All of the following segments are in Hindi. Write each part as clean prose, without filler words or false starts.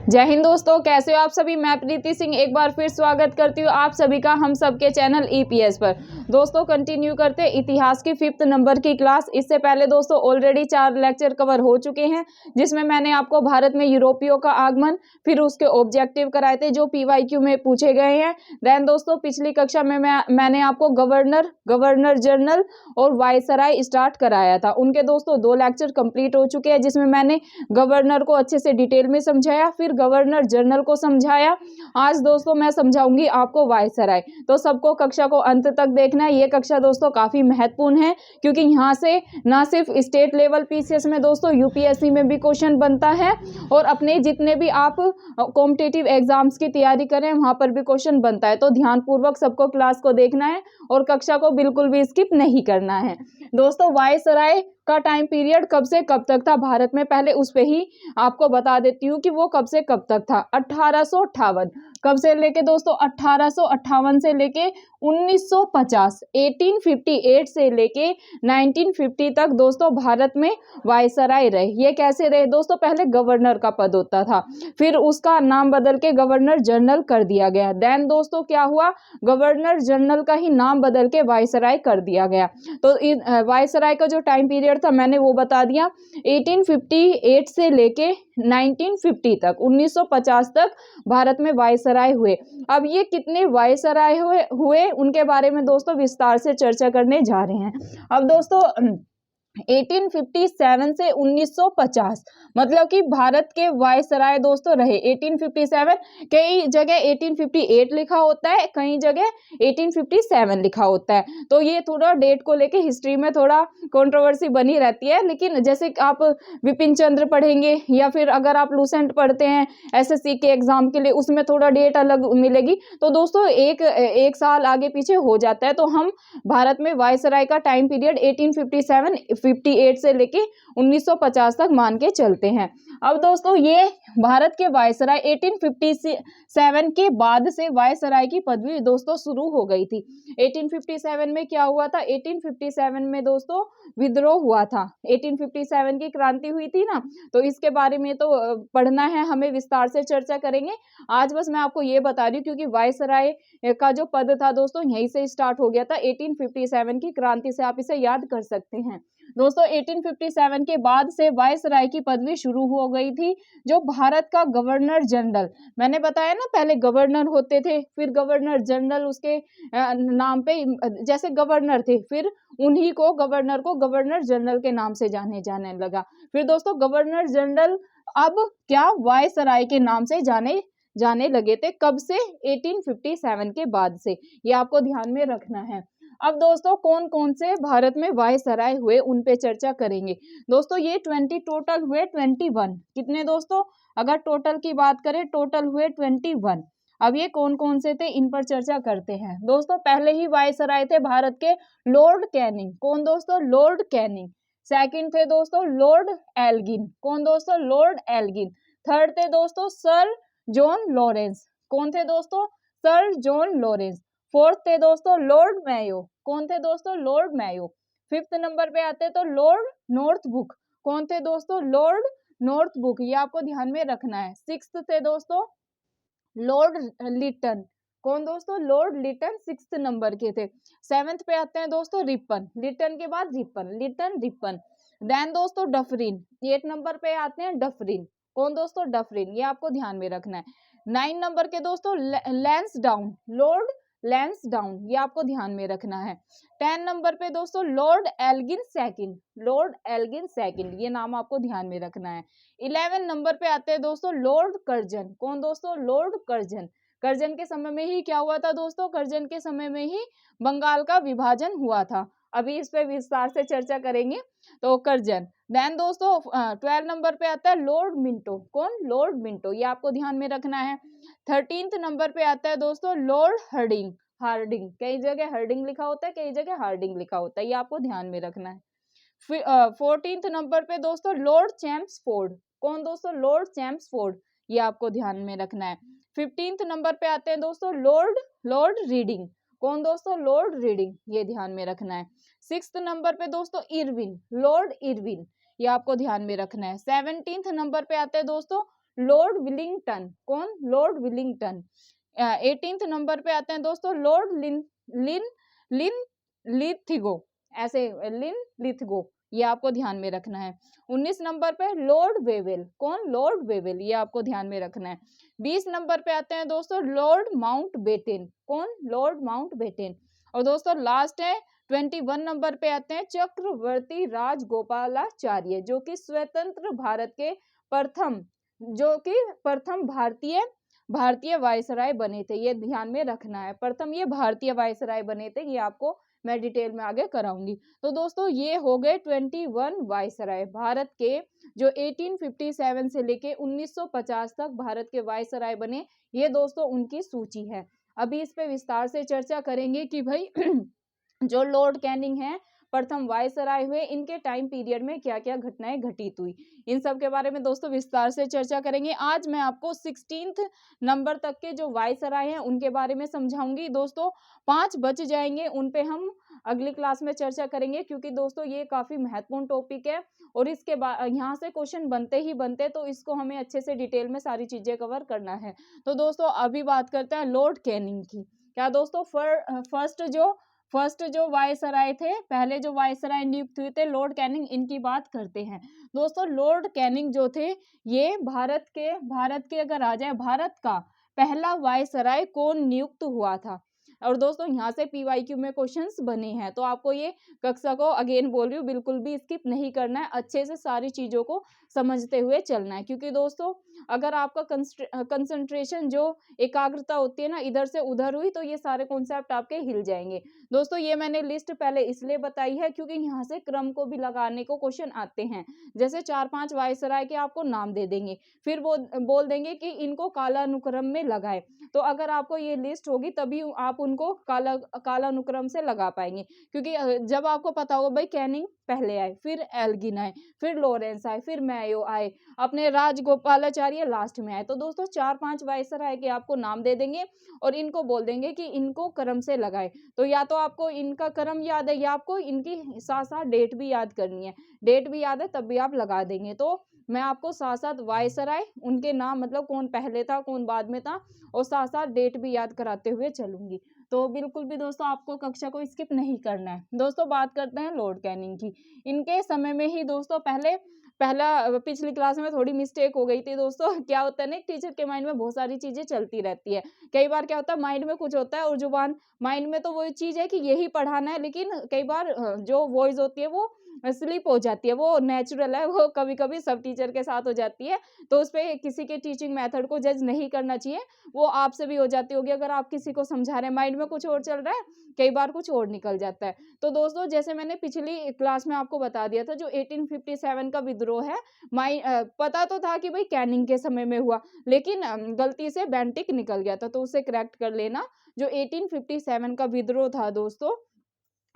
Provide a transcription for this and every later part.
जय हिंद दोस्तों, कैसे हो आप सभी। मैं प्रीति सिंह एक बार फिर स्वागत करती हूँ आप सभी का हम सबके चैनल ईपीएस पर। दोस्तों कंटिन्यू करते हैं इतिहास की 5th नंबर की क्लास। इससे पहले दोस्तों ऑलरेडी 4 लेक्चर कवर हो चुके हैं, जिसमें मैंने आपको भारत में यूरोपियों का आगमन, फिर उसके ऑब्जेक्टिव कराए थे जो पीवाईक्यू में पूछे गए हैं। देन दोस्तों पिछली कक्षा में मैंने आपको गवर्नर जनरल और वायसराय स्टार्ट कराया था। उनके दोस्तों 2 लेक्चर कंप्लीट हो चुके हैं, जिसमें मैंने गवर्नर को अच्छे से डिटेल में समझाया, फिर गवर्नर जनरल को समझाया। आज दोस्तों मैं समझाऊंगी आपको वायसराय। तो सबको कक्षा को अंत तक देखना है। ये कक्षा दोस्तों काफी महत्वपूर्ण है, क्योंकि यहाँ से ना सिर्फ स्टेट लेवल पीसीएस में दोस्तों यूपीएससी में भी क्वेश्चन बनता है, और अपने जितने भी आप कॉम्पिटिटिव एग्जाम्स की तैयारी करें वहां पर भी क्वेश्चन बनता है। तो ध्यानपूर्वक सबको क्लास को देखना है और कक्षा को बिल्कुल भी स्किप नहीं करना है। दोस्तों वायसराय का टाइम पीरियड कब से कब तक था भारत में, पहले उस पे ही आपको बता देती हूँ कि वो कब से कब तक था। 1858 कब से लेके दोस्तों 1858 से लेके 1950, 1858 से लेके 1950 तक दोस्तों भारत में वायसराय रहे। ये कैसे रहे दोस्तों, पहले गवर्नर का पद होता था, फिर उसका नाम बदल के गवर्नर जनरल कर दिया गया। देन दोस्तों क्या हुआ, गवर्नर जनरल का ही नाम बदल के वायसराय कर दिया गया। तो वायसराय का जो टाइम पीरियड था मैंने वो बता दिया। 1858 से लेके 1950 तक, 1950 तक भारत में वायसराय हुए। अब ये कितने वायसराय हुए उनके बारे में दोस्तों विस्तार से चर्चा करने जा रहे हैं। अब दोस्तों 1857 से 1950 मतलब कि भारत के वायसराय दोस्तों रहे 1857। कई जगह 1858 लिखा होता है, कई जगह 1857 लिखा होता है। तो ये थोड़ा डेट को लेके हिस्ट्री में थोड़ा कंट्रोवर्सी बनी रहती है। लेकिन जैसे आप विपिन चंद्र पढ़ेंगे या फिर अगर आप लूसेंट पढ़ते हैं एसएससी के एग्जाम के लिए, उसमें थोड़ा डेट अलग मिलेगी। तो दोस्तों एक साल आगे पीछे हो जाता है। तो हम भारत में वायसराय का टाइम पीरियड 1858 से लेके 1950 तक मान के चलते हैं। अब दोस्तों ये भारत के वायसराय 1857 के बाद से वायसराय की पदवी दोस्तों शुरू हो गई थी। 1857 में क्या हुआ था, 1857 में दोस्तों विद्रोह हुआ था। 1857 की क्रांति हुई थी ना, तो इसके बारे में तो पढ़ना है, हमें विस्तार से चर्चा करेंगे। आज बस मैं आपको ये बता रही हूँ, क्योंकि वायसराय का जो पद था दोस्तों यहीं से स्टार्ट हो गया था। 1857 की क्रांति से आप इसे याद कर सकते हैं। दोस्तों 1857 के बाद से वायसराय की पदवी शुरू हो गई थी। जो भारत का गवर्नर जनरल, मैंने बताया ना पहले गवर्नर होते थे, फिर गवर्नर जनरल उसके नाम पे जैसे गवर्नर थे, फिर उन्हीं को गवर्नर जनरल के नाम से जाने लगा। फिर दोस्तों गवर्नर जनरल अब क्या वायसराय के नाम से जाने लगे थे। कब से, 1857 के बाद से। ये आपको ध्यान में रखना है। अब दोस्तों कौन कौन से भारत में वायसराय हुए उन पे चर्चा करेंगे। दोस्तों ये 20 टोटल हुए, 21 कितने दोस्तों, अगर टोटल की बात करें टोटल हुए 21। अब ये कौन कौन से थे इन पर चर्चा करते हैं। दोस्तों पहले ही वायसराय थे भारत के लॉर्ड कैनिंग। कौन दोस्तों, लॉर्ड कैनिंग। सेकंड थे दोस्तों लॉर्ड एल्गिन। कौन दोस्तों, लॉर्ड एल्गिन। थर्ड थे दोस्तों सर जॉन लॉरेंस। कौन थे दोस्तों, सर जॉन लॉरेंस। फोर्थ थे दोस्तों लॉर्ड मेयो। कौन थे दोस्तों, लॉर्ड मेयो। फिफ्थ नंबर पे आते तो लॉर्ड नॉर्थबुक। कौन थे दोस्तों, लॉर्ड नॉर्थबुक। ये आपको ध्यान में रखना है। सिक्स्थ थे दोस्तों लॉर्ड लिटन। कौन दोस्तों, लॉर्ड लिटन 6th नंबर के थे। 7th पे आते हैं दोस्तों रिपन। लिटन के बाद लिटन रिपन। देन दोस्तों डफरिन। 8 नंबर पे आते हैं डफरिन। कौन दोस्तों, डफरिन। ये आपको ध्यान में रखना है। 9 नंबर के दोस्तों लैंसडाउन, लॉर्ड लैंसडाउन। ये आपको ध्यान में रखना है। 10 नंबर पे दोस्तों Lord Elgin second, Lord Elgin second. ये नाम आपको ध्यान में रखना है। 11 नंबर पे आते हैं दोस्तों लॉर्ड कर्जन। कौन दोस्तों, लॉर्ड कर्जन। कर्जन के समय में ही क्या हुआ था दोस्तों, कर्जन के समय में ही बंगाल का विभाजन हुआ था। अभी इस पे विस्तार से चर्चा करेंगे। तो कर्जन। देन दोस्तों 12 नंबर पे आता है लॉर्ड मिंटो। कौन, लॉर्ड मिंटो। ये आपको ध्यान में रखना है। 13th नंबर पे आता है दोस्तों लॉर्ड हार्डिंग। हार्डिंग, कई जगह हार्डिंग लिखा होता है, कई जगह हार्डिंग लिखा होता है। ये आपको ध्यान में रखना है। 14th नंबर पे दोस्तों लॉर्ड चैम्प्सफोर्ड। कौन दोस्तों, लॉर्ड चैम्प्सफोर्ड। ये आपको ध्यान में रखना है। 15th नंबर पे आते हैं दोस्तों लॉर्ड रीडिंग। कौन दोस्तों, लॉर्ड रीडिंग। ये ध्यान में रखना है। 6th नंबर पे दोस्तों इरविन, लॉर्ड इरविन। ये आपको ध्यान में रखना है। 17th नंबर पे आते हैं दोस्तों लॉर्ड विलिंगटन। कौन? Lord Willingdon. 18th नंबर पे आते हैं दोस्तों लॉर्ड लिन लिन लिन लिथिगो, ऐसे लिन लिथगो, ये आपको ध्यान में रखना है। 19 नंबर पे लॉर्ड वेवेल। कौन? लॉर्ड वेवेल, ये आपको ध्यान में रखना है। 20 नंबर पे आते हैं दोस्तों लॉर्ड माउंटबेटन। कौन? Lord Mountbatten. और दोस्तों लास्ट है 21 नंबर पे आते हैं चक्रवर्ती राजगोपालाचार्य, जो कि स्वतंत्र भारत के प्रथम जो कि प्रथम भारतीय वायसराय बने थे, ये ध्यान में रखना है। प्रथम ये भारतीय वायसराय बने थे, ये आपको मैं डिटेल में आगे कराऊंगी। तो दोस्तों ये हो गए 21 वायसराय भारत के, जो 1857 से लेके 1950 तक भारत के वायसराय बने, ये दोस्तों उनकी सूची है। अभी इस पे विस्तार से चर्चा करेंगे कि भाई जो लॉर्ड कैनिंग है प्रथम वायसराय हुए, इनके टाइम पीरियड में क्या क्या घटनाएं घटित हुई, इन सब के बारे में दोस्तों विस्तार से चर्चा करेंगे। आज मैं आपको 16th नंबर तक के जो वायसराय हैं उनके बारे में समझाऊंगी। दोस्तों 5 बच जाएंगे, उन पे हम अगली क्लास में चर्चा करेंगे, क्योंकि दोस्तों ये काफी महत्वपूर्ण टॉपिक है और इसके बाद यहाँ से क्वेश्चन बनते ही बनते, तो इसको हमें अच्छे से डिटेल में सारी चीजें कवर करना है। तो दोस्तों अभी बात करते हैं लॉर्ड कैनिंग की। क्या दोस्तों फर्स्ट जो वायसराय थे, पहले जो वायसराय नियुक्त हुए थे लॉर्ड कैनिंग, इनकी बात करते हैं। दोस्तों लॉर्ड कैनिंग जो थे, ये भारत के अगर आ जाए भारत का पहला वायसराय कौन नियुक्त हुआ था। और दोस्तों यहाँ से पीवाईक्यू में क्वेश्चंस बने हैं, तो आपको ये कक्षा को अगेन बोल रही हूँ, बिल्कुल भी स्किप नहीं करना है, अच्छे से सारी चीजों को समझते हुए चलना है। क्योंकि दोस्तों अगर आपका कंसंट्रेशन जो एकाग्रता होती है ना इधर से उधर हुई, तो ये सारे कॉन्सेप्ट आपके हिल जाएंगे। दोस्तों ये मैंने लिस्ट पहले इसलिए बताई है क्योंकि यहाँ से क्रम को भी लगाने को क्वेश्चन आते हैं। जैसे 4-5 वायसराय के आपको नाम दे देंगे, फिर वो बोल देंगे कि इनको कालानुक्रम में लगाए। तो अगर आपको ये लिस्ट होगी तभी आप उनको कालानुक्रम से लगा पाएंगे। क्योंकि जब आपको पता होगा भाई कैनिंग पहले आए, फिर एल्गिन आए, फिर लॉरेंस आए, फिर मैयो आए, अपने राजगोपालाचार्य लास्ट में आए। तो दोस्तों 4-5 वायसराय के आपको नाम दे देंगे और इनको बोल देंगे कि इनको क्रम से लगाए। तो या तो आपको इनका क्रम याद है या आपको इनकी साथ साथ डेट भी याद करनी है। डेट भी याद है तब भी आप लगा देंगे। तो मैं आपको साथ साथ वायसराय उनके नाम, मतलब कौन पहले था कौन बाद में था, और साथ साथ डेट भी याद कराते हुए चलूंगी। तो बिल्कुल भी दोस्तों आपको कक्षा को स्किप नहीं करना है। दोस्तों बात करते हैं लॉर्ड कैनिंग की। इनके समय में ही दोस्तों पिछली क्लास में थोड़ी मिस्टेक हो गई थी दोस्तों। क्या होता है ना, टीचर के माइंड में बहुत सारी चीजें चलती रहती है। कई बार क्या होता है माइंड में कुछ होता है और जुबान माइंड में तो वही चीज है कि यही पढ़ाना है, लेकिन कई बार जो वॉइस होती है वो स्लिप हो जाती है, वो नेचुरल है, वो कभी कभी सब टीचर के साथ हो जाती है। तो उस पर किसी के टीचिंग मेथड को जज नहीं करना चाहिए, वो आपसे भी हो जाती होगी। अगर आप किसी को समझा रहे हैं माइंड में कुछ और चल रहा है, कई बार कुछ और निकल जाता है। तो दोस्तों जैसे मैंने पिछली क्लास में आपको बता दिया था, जो 1857 का विद्रोह है, पता तो था कि भाई कैनिंग के समय में हुआ, लेकिन गलती से बेंटिक निकल गया था, तो उसे करेक्ट कर लेना। जो 1857 का विद्रोह था दोस्तों,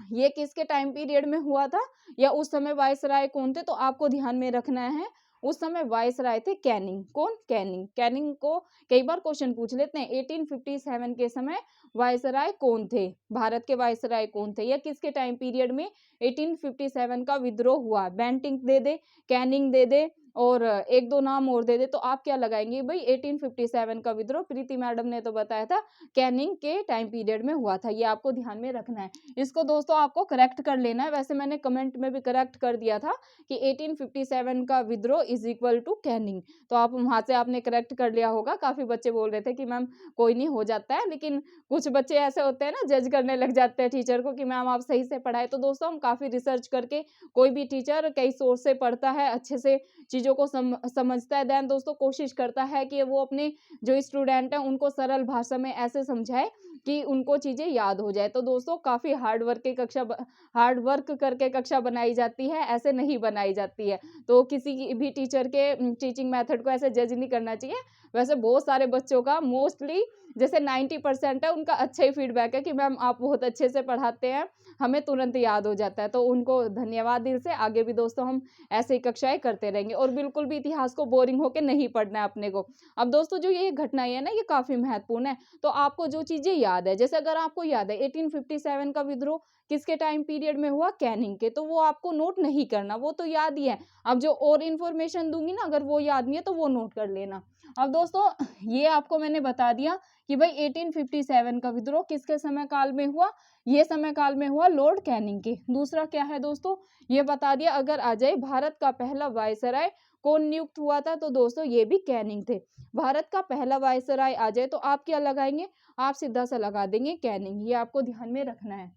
ये किसके टाइम पीरियड में हुआ था या उस समय वायसराय कौन थे, तो आपको ध्यान में रखना है उस समय वायसराय थे कैनिंग। कौन? कैनिंग। कैनिंग को कई बार क्वेश्चन पूछ लेते हैं, 1857 के समय वायसराय कौन थे, भारत के वायसराय कौन थे, या किसके टाइम पीरियड में 1857 का विद्रोह हुआ। बेंटिक दे दे, कैनिंग दे दे और 1-2 नाम और दे दे, तो आप क्या लगाएंगे भाई 1857 का विद्रोह प्रीति मैडम ने तो बताया था कैनिंग के टाइम पीरियड में हुआ था, ये आपको ध्यान में रखना है। इसको दोस्तों आपको करेक्ट कर लेना है। वैसे मैंने कमेंट में भी करेक्ट कर दिया था कि 1857 का विद्रोह इज इक्वल टू कैनिंग, तो आप वहां से आपने करेक्ट कर लिया होगा। काफी बच्चे बोल रहे थे कि मैम कोई नहीं हो जाता है, लेकिन कुछ बच्चे ऐसे होते हैं ना, जज करने लग जाते हैं टीचर को कि मैम आप सही से पढ़ाए। तो दोस्तों हम काफी रिसर्च करके, कोई भी टीचर कई सोर्स से पढ़ता है, अच्छे से चीजों को समझता है, देन दोस्तों कोशिश करता है कि वो अपने जो स्टूडेंट है उनको सरल भाषा में ऐसे समझाए कि उनको चीजें याद हो जाए। तो दोस्तों काफी हार्ड वर्क करके कक्षा बनाई जाती है, ऐसे नहीं बनाई जाती है। तो किसी भी टीचर के टीचिंग मेथड को ऐसे जज नहीं करना चाहिए। वैसे बहुत सारे बच्चों का मोस्टली जैसे 90% है, उनका अच्छा ही फीडबैक है कि मैम आप बहुत अच्छे से पढ़ाते हैं, हमें तुरंत याद हो जाता है। तो उनको धन्यवाद दिल से। आगे भी दोस्तों हम ऐसे ही कक्षाएं करते रहेंगे और बिल्कुल भी इतिहास को बोरिंग होकर नहीं पढ़ना है अपने को। अब दोस्तों जो ये घटनाएं है ना, ये काफी महत्वपूर्ण है। तो आपको जो चीजें याद है, जैसे अगर आपको याद है 1857 का विद्रोह किसके टाइम पीरियड में हुआ, कैनिंग के, तो वो आपको नोट नहीं करना, वो तो याद ही है। अब जो और इन्फॉर्मेशन दूंगी ना, अगर वो याद नहीं है तो वो नोट कर लेना। अब दोस्तों ये आपको मैंने बता दिया कि भाई 1857 का विद्रोह किसके समय काल में हुआ, ये समय काल में हुआ लॉर्ड कैनिंग के। दूसरा क्या है दोस्तों, ये बता दिया। अगर आ जाए भारत का पहला वायसराय कौन नियुक्त हुआ था, तो दोस्तों ये भी कैनिंग थे। भारत का पहला वायसराय आ जाए तो आप क्या लगाएंगे, आप सीधा सा लगा देंगे कैनिंग, ये आपको ध्यान में रखना है।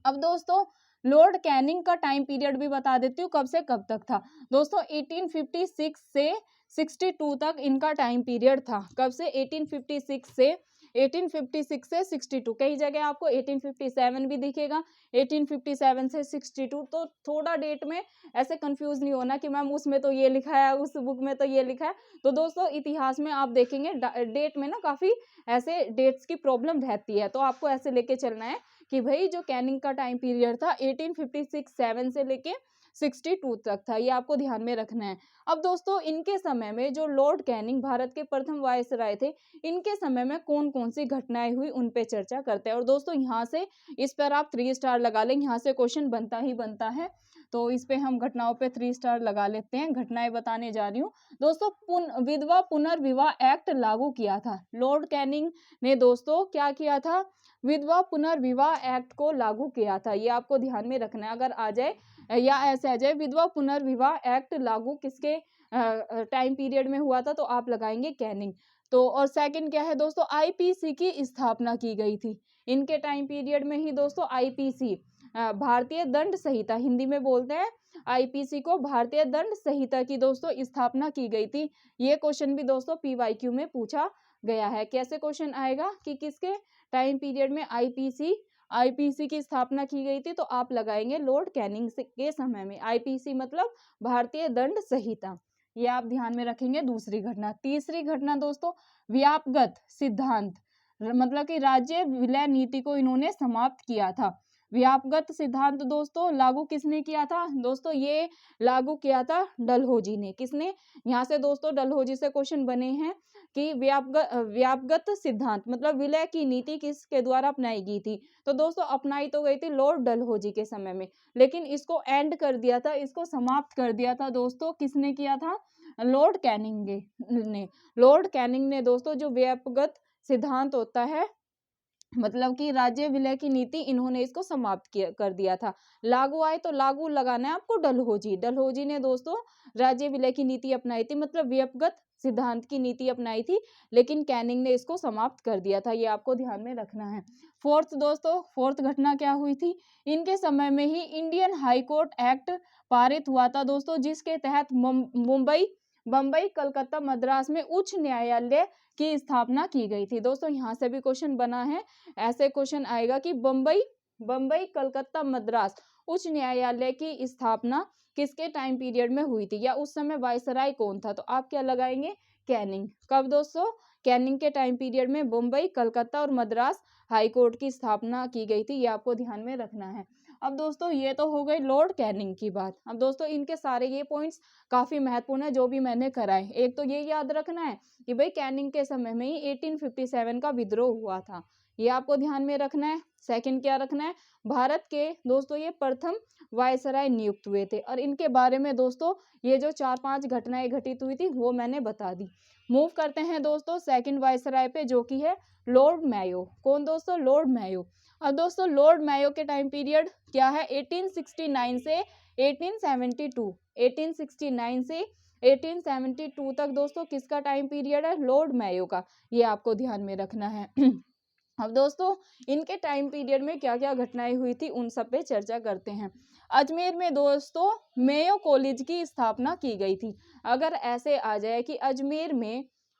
अब दोस्तों लॉर्ड कैनिंग का टाइम पीरियड भी बता देती हूँ कब से कब तक था। दोस्तों 1856 से 62 तक इनका टाइम पीरियड था। कब से, 1856 से 62। कई जगह आपको 1857 भी दिखेगा, 1857 से 62। तो थोड़ा डेट में ऐसे कंफ्यूज नहीं होना कि मैम उसमें तो ये लिखा है, उस बुक में तो ये लिखा है। तो दोस्तों इतिहास में आप देखेंगे डेट में ना काफी ऐसे डेट्स की प्रॉब्लम रहती है, तो आपको ऐसे लेके चलना है कि भाई जो कैनिंग का टाइम पीरियड था 1856-7 से लेके 62 तक था, ये आपको ध्यान में रखना है। अब दोस्तों इनके समय में जो लॉर्ड कैनिंग भारत के प्रथम वायसराय थे, इनके समय में कौन कौन सी घटनाएं हुई उन पे चर्चा करते हैं। और दोस्तों यहाँ से इस पर आप 3 स्टार लगा लें, यहाँ से क्वेश्चन बनता ही बनता है, तो इस पे हम घटनाओं पे 3 स्टार लगा लेते हैं। घटनाएं बताने जा रही हूँ दोस्तों। विधवा पुनर्विवाह एक्ट लागू किया था लॉर्ड कैनिंग ने। दोस्तों क्या किया था, विधवा पुनर्विवाह एक्ट को लागू किया था, ये आपको ध्यान में रखना है। अगर आ जाए या ऐसे आ जाए विधवा पुनर्विवाह एक्ट लागू किसके टाइम पीरियड में हुआ था, तो आप लगाएंगे कैनिंग। तो और सेकंड क्या है दोस्तों, आईपीसी की स्थापना की गई थी इनके टाइम पीरियड में ही दोस्तों। आईपीसी भारतीय दंड संहिता हिंदी में बोलते हैं, आईपीसी को भारतीय दंड संहिता की दोस्तों स्थापना की गई थी। ये क्वेश्चन भी दोस्तों पीवाईक्यू में पूछा गया है। कैसे क्वेश्चन आएगा कि किसके टाइम पीरियड में आईपीसी की स्थापना की गई थी, तो आप लगाएंगे लॉर्ड कैनिंग के समय में। आईपीसी मतलब भारतीय दंड संहिता, ये आप ध्यान में रखेंगे। दूसरी घटना। तीसरी घटना दोस्तों, व्यापगत सिद्धांत मतलब कि राज्य विलय नीति को इन्होंने समाप्त किया था। व्यापगत सिद्धांत दोस्तों लागू किसने किया था, दोस्तों ये लागू किया था डलहौजी ने। किसने, यहाँ से दोस्तों डलहौजी से क्वेश्चन बने हैं कि व्यापगत सिद्धांत मतलब विलय की नीति किसके द्वारा अपनाई गई थी, तो दोस्तों अपनाई तो गई थी लॉर्ड डलहौजी के समय में, लेकिन इसको एंड कर दिया था, इसको समाप्त कर दिया था दोस्तों किसने किया था, लॉर्ड कैनिंग ने। लॉर्ड कैनिंग ने दोस्तों जो व्यापगत सिद्धांत होता है मतलब कि राज्य विलय की नीति, इन्होंने इसको समाप्त कर दिया था। लागू आए तो लागू लगाना है आपको डलहौजी ने दोस्तों राज्य विलय की नीति अपनाई थी, मतलब व्यापगत सिद्धांत की नीति अपनाई थी, लेकिन कैनिंग ने इसको समाप्त कर दिया था, ये आपको ध्यान में रखना है। फोर्थ घटना क्या हुई थी, इनके समय में ही इंडियन हाई कोर्ट एक्ट पारित हुआ था दोस्तों, जिसके तहत बम्बई कलकत्ता मद्रास में उच्च न्यायालय की स्थापना की गई थी। दोस्तों यहाँ से भी क्वेश्चन बना है, ऐसे क्वेश्चन आएगा कि बम्बई कलकत्ता मद्रास उच्च न्यायालय की स्थापना किसके टाइम पीरियड में हुई थी, या उस समय वायसराय कौन था, तो आप क्या लगाएंगे, कैनिंग। कब दोस्तों, कैनिंग के टाइम पीरियड में बम्बई कलकत्ता और मद्रास हाई कोर्ट की स्थापना की गई थी, ये आपको ध्यान में रखना है। अब दोस्तों ये तो हो गई लॉर्ड कैनिंग की बात। अब दोस्तों इनके सारे ये पॉइंट्स काफी महत्वपूर्ण है जो भी मैंने कराए। एक तो ये याद रखना है कि भाई कैनिंग के समय में ही 1857 का विद्रोह हुआ था, ये आपको ध्यान में रखना है। सेकंड क्या रखना है, भारत के दोस्तों ये प्रथम वायसराय नियुक्त हुए थे, और इनके बारे में दोस्तों ये जो 4-5 घटनाएं घटित हुई थी वो मैंने बता दी। मूव करते हैं दोस्तों सेकंड वायसराय पे, जो कि है लॉर्ड मेयो। कौन दोस्तों, लॉर्ड मेयो। अब दोस्तों लॉर्ड मेयो के टाइम पीरियड क्या है, 1869 से 1872, 1869 से 1872 तक दोस्तों किसका टाइम पीरियड है, लॉर्ड मेयो का, ये आपको ध्यान में रखना है। अब दोस्तों इनके टाइम पीरियड में क्या क्या घटनाएं हुई थी उन सब पे चर्चा करते हैं। अजमेर में दोस्तों मेयो कॉलेज की स्थापना की गई थी। अगर ऐसे आ जाए कि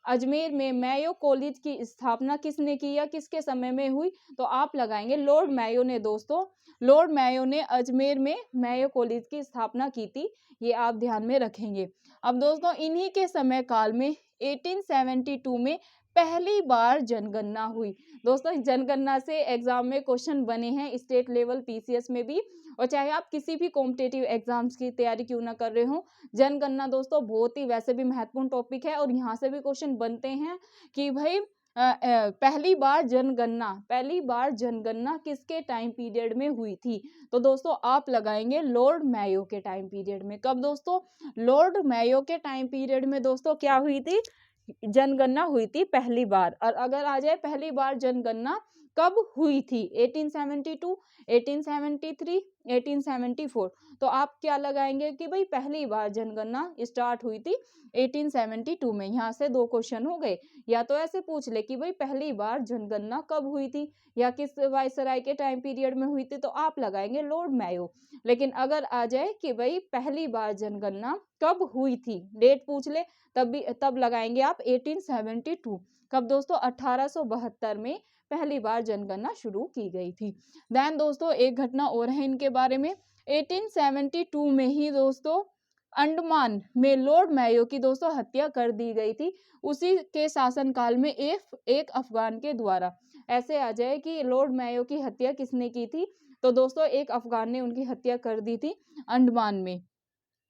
अजमेर में मेयो कॉलेज की स्थापना किसने की या किसके समय में हुई, तो आप लगाएंगे लॉर्ड मेयो ने। दोस्तों लॉर्ड मेयो ने अजमेर में मेयो कॉलेज की स्थापना की थी, ये आप ध्यान में रखेंगे। अब दोस्तों इन्हीं के समय काल में 1872 में पहली बार जनगणना हुई। दोस्तों जनगणना से एग्जाम में क्वेश्चन बने हैं स्टेट लेवल पीसीएस में भी, और चाहे आप किसी भी कॉम्पिटिटिव एग्जाम्स की तैयारी क्यों ना कर रहे हो, जनगणना दोस्तों बहुत ही वैसे भी महत्वपूर्ण टॉपिक है, और यहाँ से भी क्वेश्चन बनते हैं कि भाई पहली बार जनगणना किसके टाइम पीरियड में हुई थी, तो दोस्तों आप लगाएंगे लॉर्ड मेयो के टाइम पीरियड में। कब दोस्तों, लॉर्ड मेयो के टाइम पीरियड में दोस्तों क्या हुई थी, जनगणना हुई थी पहली बार, और अगर आ जाए पहली बार जनगणना कब हुई थी, 1872, 1873, 1874, तो आप क्या लगाएंगे कि भाई पहली बार जनगणना स्टार्ट हुई थी 1872 में। यहाँ से दो क्वेश्चन हो गए, या तो ऐसे पूछ ले कि भाई पहली बार जनगणना कब हुई थी या किस वायसराय के टाइम पीरियड में हुई थी, तो आप लगाएंगे लॉर्ड मेयो। लेकिन अगर आ जाए कि भाई पहली बार जनगणना कब हुई थी, डेट पूछ ले, तब लगाएंगे आप 1872। कब दोस्तों, 1872 में पहली बार जनगणना शुरू की गई थी। देन दोस्तों एक घटना और है इनके बारे में, 1872 में ही दोस्तों अंडमान में लॉर्ड मेयो की दोस्तों हत्या कर दी गई थी, उसी के शासनकाल में एक अफगान के द्वारा। ऐसे आ जाए कि लॉर्ड मेयो की हत्या किसने की थी, तो दोस्तों एक अफगान ने उनकी हत्या कर दी थी अंडमान में।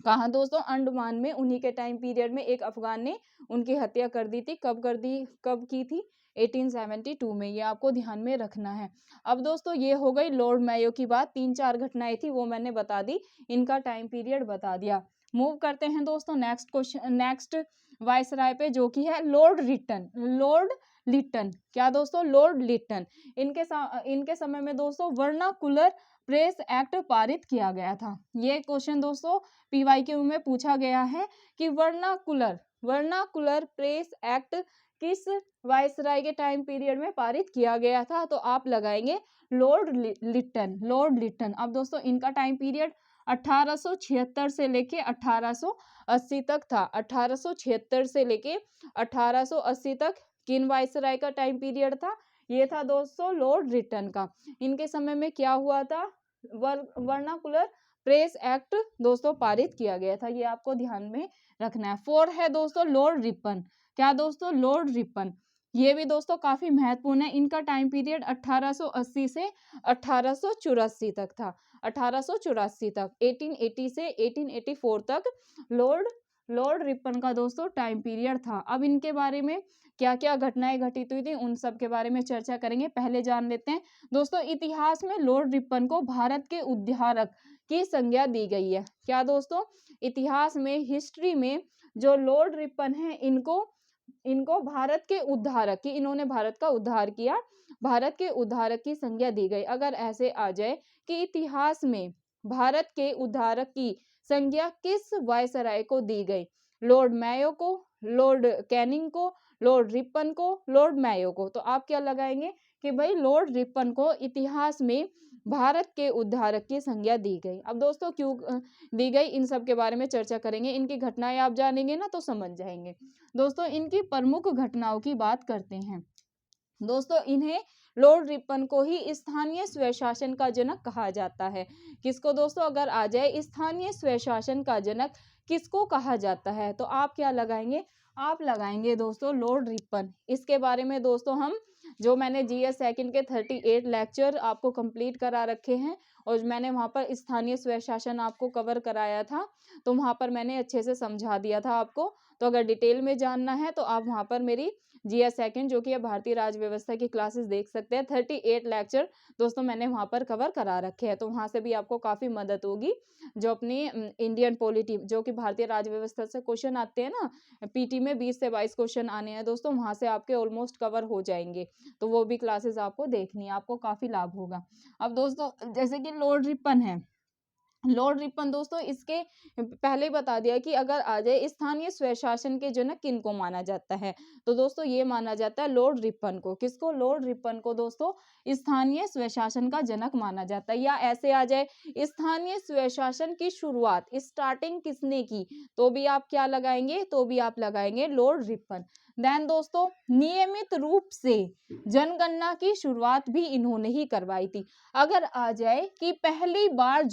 कहाँ दोस्तों, अंडमान में, उन्हीं के टाइम पीरियड में एक अफगान ने उनकी हत्या कर दी थी। कब की थी, 1872 में। ये आपको ध्यान में रखना है। अब दोस्तों ये हो गई लॉर्ड मेयो की बात, 3-4 घटनाएं थी वो मैंने बता दी, इनका टाइम पीरियड बता दिया। मूव करते हैं दोस्तों नेक्स्ट वायसराय पे, जो कि है लॉर्ड लिटन। क्या दोस्तों, लॉर्ड लिटन। इनके समय में दोस्तों वर्नाकुलर प्रेस एक्ट पारित किया गया था। ये क्वेश्चन दोस्तों पीवाईक्यू में पूछा गया है कि वर्नाकुलर प्रेस एक्ट किस वायसराय के टाइम पीरियड में पारित किया गया था, तो आप लगाएंगे लॉर्ड लिटन। अब दोस्तों इनका टाइम पीरियड 1876 से लेके 1880 तक था। 1876 से लेके 1880 तक किन वायसराय का टाइम पीरियड था, ये था दोस्तों लॉर्ड लिटन का। इनके समय में क्या हुआ था, वर्नाकुलर प्रेस एक्ट दोस्तों पारित किया गया था, ये आपको ध्यान में रखना है। 4 है दोस्तों लॉर्ड रिपन। क्या दोस्तों, लॉर्ड रिपन। ये भी दोस्तों काफी महत्वपूर्ण है। इनका टाइम पीरियड 1880 से 1884 तक था। 1884 तक, 1880 से 1884 तक लॉर्ड रिपन का दोस्तों टाइम पीरियड था। अब इनके बारे में क्या क्या घटनाएं घटित हुई थी उन सब के बारे में चर्चा करेंगे। पहले जान लेते हैं दोस्तों, इतिहास में लॉर्ड रिपन को भारत के उद्धारक की संज्ञा दी गई है। क्या दोस्तों, इतिहास में, हिस्ट्री में जो लॉर्ड रिपन है, इनको भारत के उद्धारक की, इन्होंने भारत का उद्धार किया, भारत के उद्धारक की संज्ञा दी गई। अगर ऐसे आ जाए कि इतिहास में भारत के उद्धारक की संज्ञा किस वायसराय को दी गई, लॉर्ड मेयो को, लॉर्ड कैनिंग को, लॉर्ड रिपन को, लॉर्ड मेयो को, तो आप क्या लगाएंगे कि भाई लॉर्ड रिपन को इतिहास में भारत के उद्धारक की संज्ञा दी गई। अब दोस्तों क्यों दी गई, इन सब के बारे में चर्चा करेंगे। इनकी घटनाएं आप जानेंगे ना तो समझ जाएंगे। दोस्तों इनकी प्रमुख घटनाओं की बात करते हैं। दोस्तों इन्हें, लॉर्ड रिपन को ही स्थानीय स्वशासन का जनक कहा जाता है। किसको दोस्तों, अगर आ जाए स्थानीय स्वशासन का जनक किसको कहा जाता है, तो आप क्या लगाएंगे, आप लगाएंगे दोस्तों लॉर्ड रिपन। इसके बारे में दोस्तों हम, जो मैंने जीएस सेकंड के 38 लेक्चर आपको कंप्लीट करा रखे हैं, और मैंने वहाँ पर स्थानीय स्वशासन आपको कवर कराया था, तो वहाँ पर मैंने अच्छे से समझा दिया था आपको। तो अगर डिटेल में जानना है तो आप वहाँ पर मेरी जीएस सेकंड, जो कि भारतीय राज्य व्यवस्था की क्लासेस देख सकते हैं। 38 लेक्चर दोस्तों मैंने वहाँ पर कवर करा रखे हैं, तो वहाँ से भी आपको काफ़ी मदद होगी। जो अपनी इंडियन पॉलिटी, जो कि भारतीय राज्य व्यवस्था से क्वेश्चन आते हैं ना, पीटी में 20 से 22 क्वेश्चन आने हैं दोस्तों, वहाँ से आपके ऑलमोस्ट कवर हो जाएंगे। तो वो भी क्लासेस आपको देखनी है, आपको काफ़ी लाभ होगा। अब दोस्तों जैसे कि लॉर्ड रिपन है, लॉर्ड रिपन दोस्तों, इसके पहले ही बता दिया कि अगर आ जाए स्थानीय स्वशासन के जनक किनको माना जाता है, तो दोस्तों ये माना जाता है लॉर्ड रिपन को। किसको, लॉर्ड रिपन को दोस्तों स्थानीय स्वशासन का जनक माना जाता है। या ऐसे आ जाए स्थानीय स्वशासन की शुरुआत, स्टार्टिंग किसने की, तो भी आप क्या लगाएंगे, तो भी आप लगाएंगे लॉर्ड रिपन। देन दोस्तों नियमित रूप से जनगणना की शुरुआत भी इन्होंने ही करवाई थी। अगर आ जाए कि पहली बार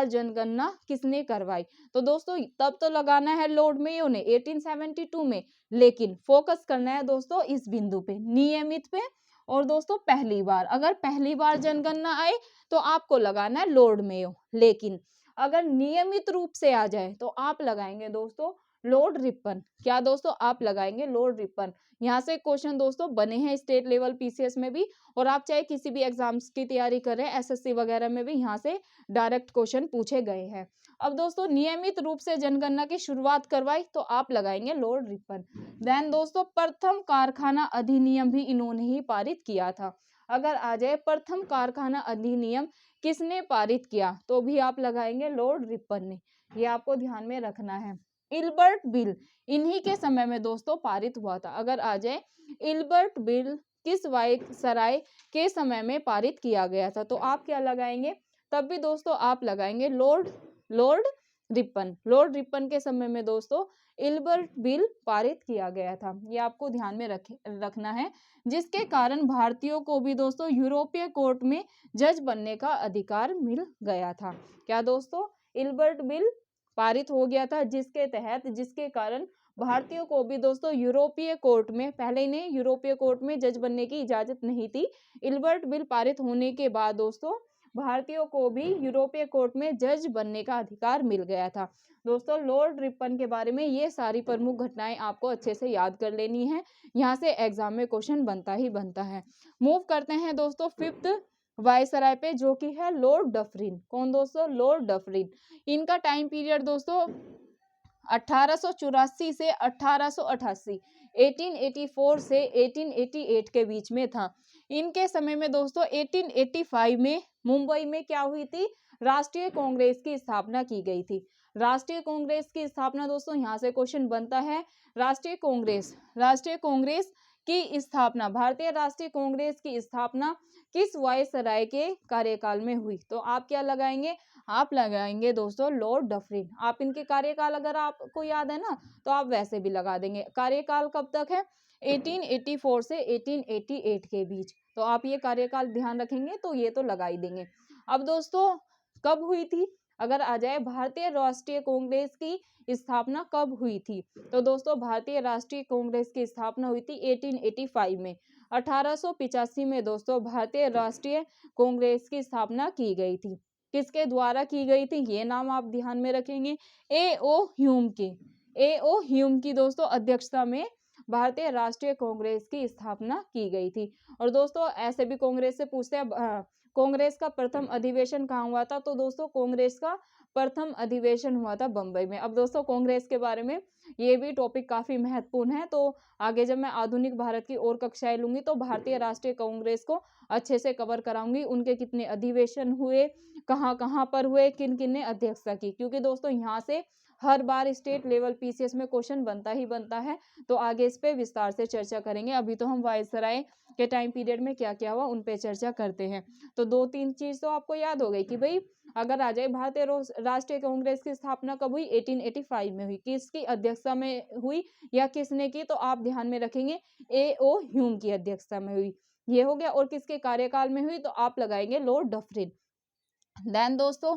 जनगणना किसने करवाई, तो दोस्तों तब तो लगाना है लॉर्ड मेयो ने 1872 में, लेकिन फोकस करना है दोस्तों इस बिंदु पे, नियमित पे। और दोस्तों पहली बार, अगर पहली बार जनगणना आए तो आपको लगाना है लॉर्ड मेयो, लेकिन अगर नियमित रूप से आ जाए तो आप लगाएंगे दोस्तों लॉर्ड रिपन। क्या दोस्तों, आप लगाएंगे लॉर्ड रिपन। यहाँ से क्वेश्चन दोस्तों बने हैं स्टेट लेवल पीसीएस में भी, और आप चाहे किसी भी एग्जाम्स की तैयारी कर रहे हैं एसएससी वगैरह में भी यहाँ से डायरेक्ट क्वेश्चन पूछे गए हैं। अब दोस्तों नियमित रूप से जनगणना की शुरुआत करवाई, तो आप लगाएंगे लॉर्ड रिपन। देन दोस्तों प्रथम कारखाना अधिनियम भी इन्होंने ही पारित किया था। अगर आ जाए प्रथम कारखाना अधिनियम किसने पारित किया, तो भी आप लगाएंगे लॉर्ड रिपन ने। ये आपको ध्यान में रखना है। इल्बर्ट बिल इन्हीं के समय में दोस्तों पारित हुआ था। अगर आ जाए इल्बर्ट बिल किस वायसराय के समय में पारित किया गया था, तो आप क्या लगाएंगे, तब भी दोस्तों आप लगाएंगे लॉर्ड रिपन। लॉर्ड रिपन के समय में दोस्तों इल्बर्ट बिल पारित किया गया था। ये आपको ध्यान में रखना है, जिसके कारण भारतीयों को भी दोस्तों यूरोपीय कोर्ट में जज बनने का अधिकार मिल गया था। क्या दोस्तों, इल्बर्ट बिल पारित हो गया था, जिसके कारण भारतीयों को भी दोस्तों यूरोपीय कोर्ट में, पहले इन्हें यूरोपीय कोर्ट में जज बनने की इजाजत नहीं थी। इल्बर्ट बिल पारित होने के बाद दोस्तों भारतीयों को भी यूरोपीय कोर्ट में जज बनने का अधिकार मिल गया था। दोस्तों लॉर्ड रिपन के बारे में ये सारी प्रमुख घटनाएं आपको अच्छे से याद कर लेनी है, यहाँ से एग्जाम में क्वेश्चन बनता ही बनता है। मूव करते हैं दोस्तों फिफ्थ वायसराय पे, जो कि है लॉर्ड डफरिन। कौन दोस्तों, लॉर्ड डफरिन। इनका टाइम पीरियड दोस्तों 1884 से 1888, 1884 से 1888 के बीच में था। इनके समय में दोस्तों 1885 में मुंबई में क्या हुई थी, राष्ट्रीय कांग्रेस की स्थापना की गई थी। राष्ट्रीय कांग्रेस की स्थापना दोस्तों यहाँ से क्वेश्चन बनता है, राष्ट्रीय कांग्रेस की स्थापना, भारतीय राष्ट्रीय कांग्रेस की स्थापना किस वायसराय के कार्यकाल में हुई, तो आप क्या लगाएंगे, आप लगाएंगे दोस्तों लॉर्ड डफरिन। आप इनके कार्यकाल अगर आपको याद है ना, तो आप वैसे भी लगा देंगे। कार्यकाल कब तक है, 1884 से 1888 के बीच, तो आप ये कार्यकाल ध्यान रखेंगे तो ये तो लगा ही देंगे। अब दोस्तों कब हुई थी, अगर आ जाए भारतीय राष्ट्रीय कांग्रेस की स्थापना कब हुई थी, तो दोस्तों भारतीय राष्ट्रीय कांग्रेस की स्थापना हुई थी 1885 में। 1885 में दोस्तों भारतीय राष्ट्रीय कांग्रेस की स्थापना की गई थी। किसके द्वारा की गई थी, ये नाम आप ध्यान में रखेंगे, ए.ओ. ह्यूम के। ए.ओ. ह्यूम की दोस्तों अध्यक्षता में भारतीय राष्ट्रीय कांग्रेस की स्थापना की गई थी। और दोस्तों ऐसे भी कांग्रेस से पूछते हैं कांग्रेस का प्रथम अधिवेशन कहाँ हुआ था, तो दोस्तों कांग्रेस का प्रथम अधिवेशन हुआ था बंबई में। अब दोस्तों कांग्रेस के बारे में ये भी टॉपिक काफी महत्वपूर्ण है, तो आगे जब मैं आधुनिक भारत की और कक्षाएं लूंगी तो भारतीय राष्ट्रीय कांग्रेस को अच्छे से कवर कराऊंगी, उनके कितने अधिवेशन हुए, कहाँ कहाँ पर हुए, किन किन ने अध्यक्षता की, क्योंकि दोस्तों यहाँ से हर बार स्टेट लेवल पीसीएस में क्वेश्चन बनता ही बनता है। तो आगे इस पे विस्तार से चर्चा करेंगे। अभी तो हम वायसराय के टाइम पीरियड में क्या क्या हुआ उन पे चर्चा करते हैं। तो 2-3 चीज तो आपको याद हो गई कि भाई अगर आ जाए भारतीय राष्ट्रीय कांग्रेस की स्थापना कब हुई, 1885 में हुई, किसकी अध्यक्षता में हुई या किसने की, तो आप ध्यान में रखेंगे ए.ओ. ह्यूम की अध्यक्षता में हुई, ये हो गया। और किसके कार्यकाल में हुई, तो आप लगाएंगे लॉर्ड डफरिन। देन दोस्तों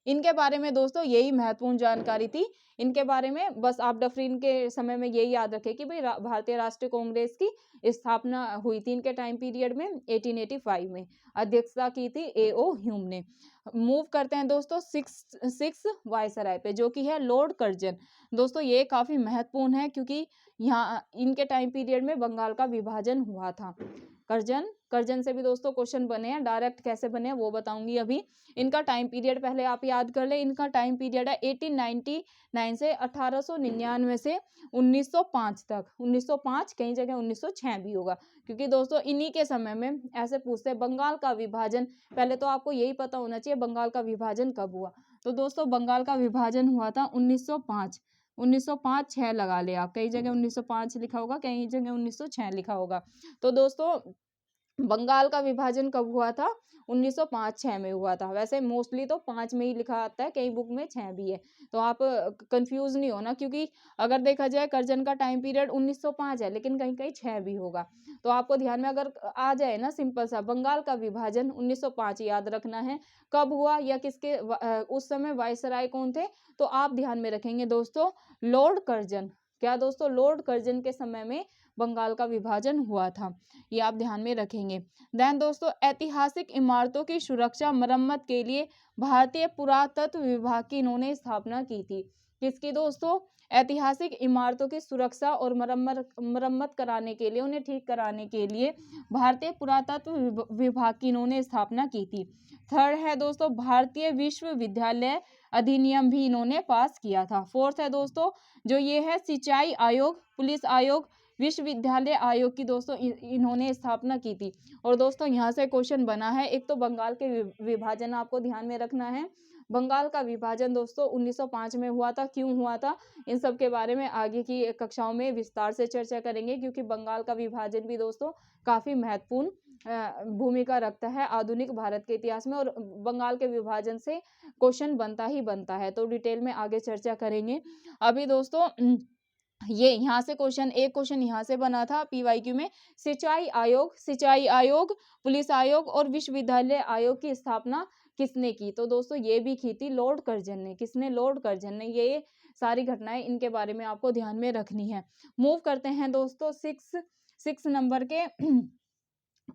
इनके बारे में दोस्तों यही महत्वपूर्ण जानकारी थी। इनके बारे में बस आप डफरिन के समय में यही याद रखें कि भाई भारतीय राष्ट्रीय कांग्रेस की स्थापना हुई थी इनके टाइम पीरियड में 1885 में, अध्यक्षता की थी ए.ओ. ह्यूम ने। मूव करते हैं दोस्तों सिक्स वायसराय पे, जो कि है लॉर्ड कर्जन। दोस्तों ये काफी महत्वपूर्ण है क्योंकि यहाँ इनके टाइम पीरियड में बंगाल का विभाजन हुआ था। कर्जन से भी दोस्तों क्वेश्चन बने हैं, डायरेक्ट कैसे बने हैं वो बताऊंगी अभी। इनका टाइम पीरियड पहले आप याद कर ले, इनका टाइम पीरियड है 1899 से 1899 से 1905 तक। 1905 कई जगह 1906 भी होगा, क्योंकि दोस्तों इन्हीं के समय में ऐसे पूछते हैं बंगाल का विभाजन। पहले तो आपको यही पता होना चाहिए बंगाल का विभाजन कब हुआ, तो दोस्तों बंगाल का विभाजन हुआ था 1905। 1905-6 लगा ले आप, कई जगह 1905 लिखा होगा, कई जगह 1906 लिखा होगा। तो दोस्तों बंगाल का विभाजन कब हुआ था, 1905-6 में हुआ था। वैसे मोस्टली तो 5 में ही लिखा आता है, कई बुक में 6 भी है, तो आप कंफ्यूज नहीं होना, क्योंकि अगर देखा जाए कर्जन का टाइम पीरियड 1905 है लेकिन कहीं कहीं 6 भी होगा। तो आपको ध्यान में अगर आ जाए ना सिंपल सा, बंगाल का विभाजन 1905 याद रखना है कब हुआ या किसके उस समय वायसराय कौन थे, तो आप ध्यान में रखेंगे दोस्तों लॉर्ड कर्जन। क्या दोस्तों, लॉर्ड कर्जन के समय में बंगाल का विभाजन हुआ था, ये आप ध्यान में रखेंगे। देन दोस्तों ऐतिहासिक इमारतों की सुरक्षा मरम्मत के लिए भारतीय पुरातत्व विभाग की इन्होंने स्थापना की थी। किसकी दोस्तों? ऐतिहासिक इमारतों की सुरक्षा और मरम्मत कराने के लिए, उन्हें ठीक कराने के लिए भारतीय पुरातत्व विभाग की इन्होंने स्थापना की थी। थर्ड है दोस्तों, भारतीय विश्वविद्यालय अधिनियम भी इन्होंने पास किया था। फोर्थ है दोस्तों, जो ये है सिंचाई आयोग, पुलिस आयोग, विश्वविद्यालय आयोग की दोस्तों इन्होंने स्थापना की थी। और दोस्तों यहाँ से क्वेश्चन बना है, एक तो बंगाल के विभाजन आपको ध्यान में रखना है। बंगाल का विभाजन दोस्तों 1905 में हुआ था, क्यों हुआ था, इन सब के बारे में आगे की कक्षाओं में विस्तार से चर्चा करेंगे, क्योंकि बंगाल का विभाजन भी दोस्तों काफी महत्वपूर्ण भूमिका रखता है आधुनिक भारत के इतिहास में, और बंगाल के विभाजन से क्वेश्चन बनता ही बनता है, तो डिटेल में आगे चर्चा करेंगे। अभी दोस्तों ये यहाँ से क्वेश्चन, एक क्वेश्चन यहाँ से बना था पीवाईक्यू में, सिंचाई आयोग, पुलिस आयोग और विश्वविद्यालय आयोग की स्थापना किसने की? तो दोस्तों ये भी की थी लॉर्ड कर्जन ने। किसने? लॉर्ड कर्जन ने। ये सारी घटनाएं इनके बारे में आपको ध्यान में रखनी है। मूव करते हैं दोस्तों सिक्स नंबर के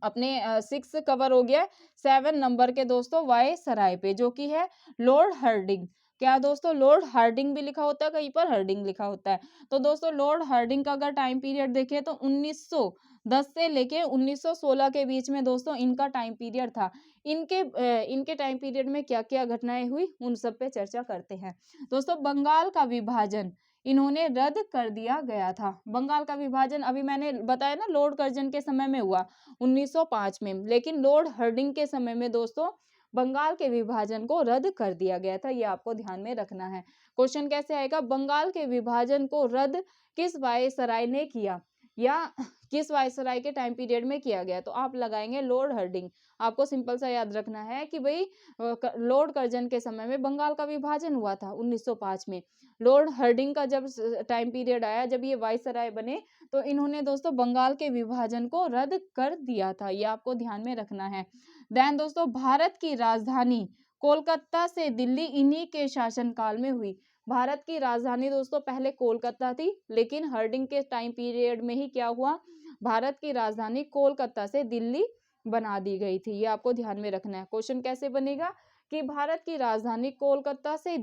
अपने 6 कवर हो गया। 7 नंबर के दोस्तों वायसराय पे, जो कि है लॉर्ड हार्डिंग। क्या दोस्तों? लॉर्ड हार्डिंग भी लिखा होता है, कहीं पर हार्डिंग लिखा होता है। तो दोस्तों लॉर्ड हार्डिंग का अगर टाइम पीरियड देखें तो 1910 से लेके 1916 के बीच में दोस्तों इनका टाइम पीरियड था। इनके टाइम पीरियड में क्या क्या घटनाएं हुई, उन सब पे चर्चा करते हैं। दोस्तों बंगाल का विभाजन इन्होंने रद्द कर दिया गया था। बंगाल का विभाजन अभी मैंने बताया ना, लॉर्ड कर्जन के समय में हुआ 1905 में, लेकिन लॉर्ड हार्डिंग के समय में दोस्तों बंगाल के विभाजन को रद्द कर दिया गया था। ये आपको ध्यान में रखना है। क्वेश्चन कैसे आएगा? बंगाल के विभाजन को रद्द किस वायसराय ने किया, या किस वायसराय के टाइम पीरियड में किया गया? तो आप लगाएंगे लॉर्ड हार्डिंग। आपको सिंपल सा याद रखना है कि भाई लॉर्ड कर्जन के समय में बंगाल का विभाजन हुआ था 1905 में। लॉर्ड हार्डिंग का जब टाइम पीरियड आया, जब ये वायसराय बने, तो इन्होंने दोस्तों बंगाल के विभाजन को रद्द कर दिया था। ये आपको ध्यान में रखना है। देन दोस्तों भारत की राजधानी कोलकाता से दिल्ली इन्हीं के शासनकाल में हुई। भारत की राजधानी दोस्तों पहले कोलकाता थी, लेकिन हार्डिंग के टाइम पीरियड में ही क्या हुआ, भारत की राजधानी कोलकाता से दिल्ली बना दी गई थी। ये आपको ध्यान में रखना है। क्वेश्चन कैसे बनेगा कि भारत की राजधानी कोलकाता से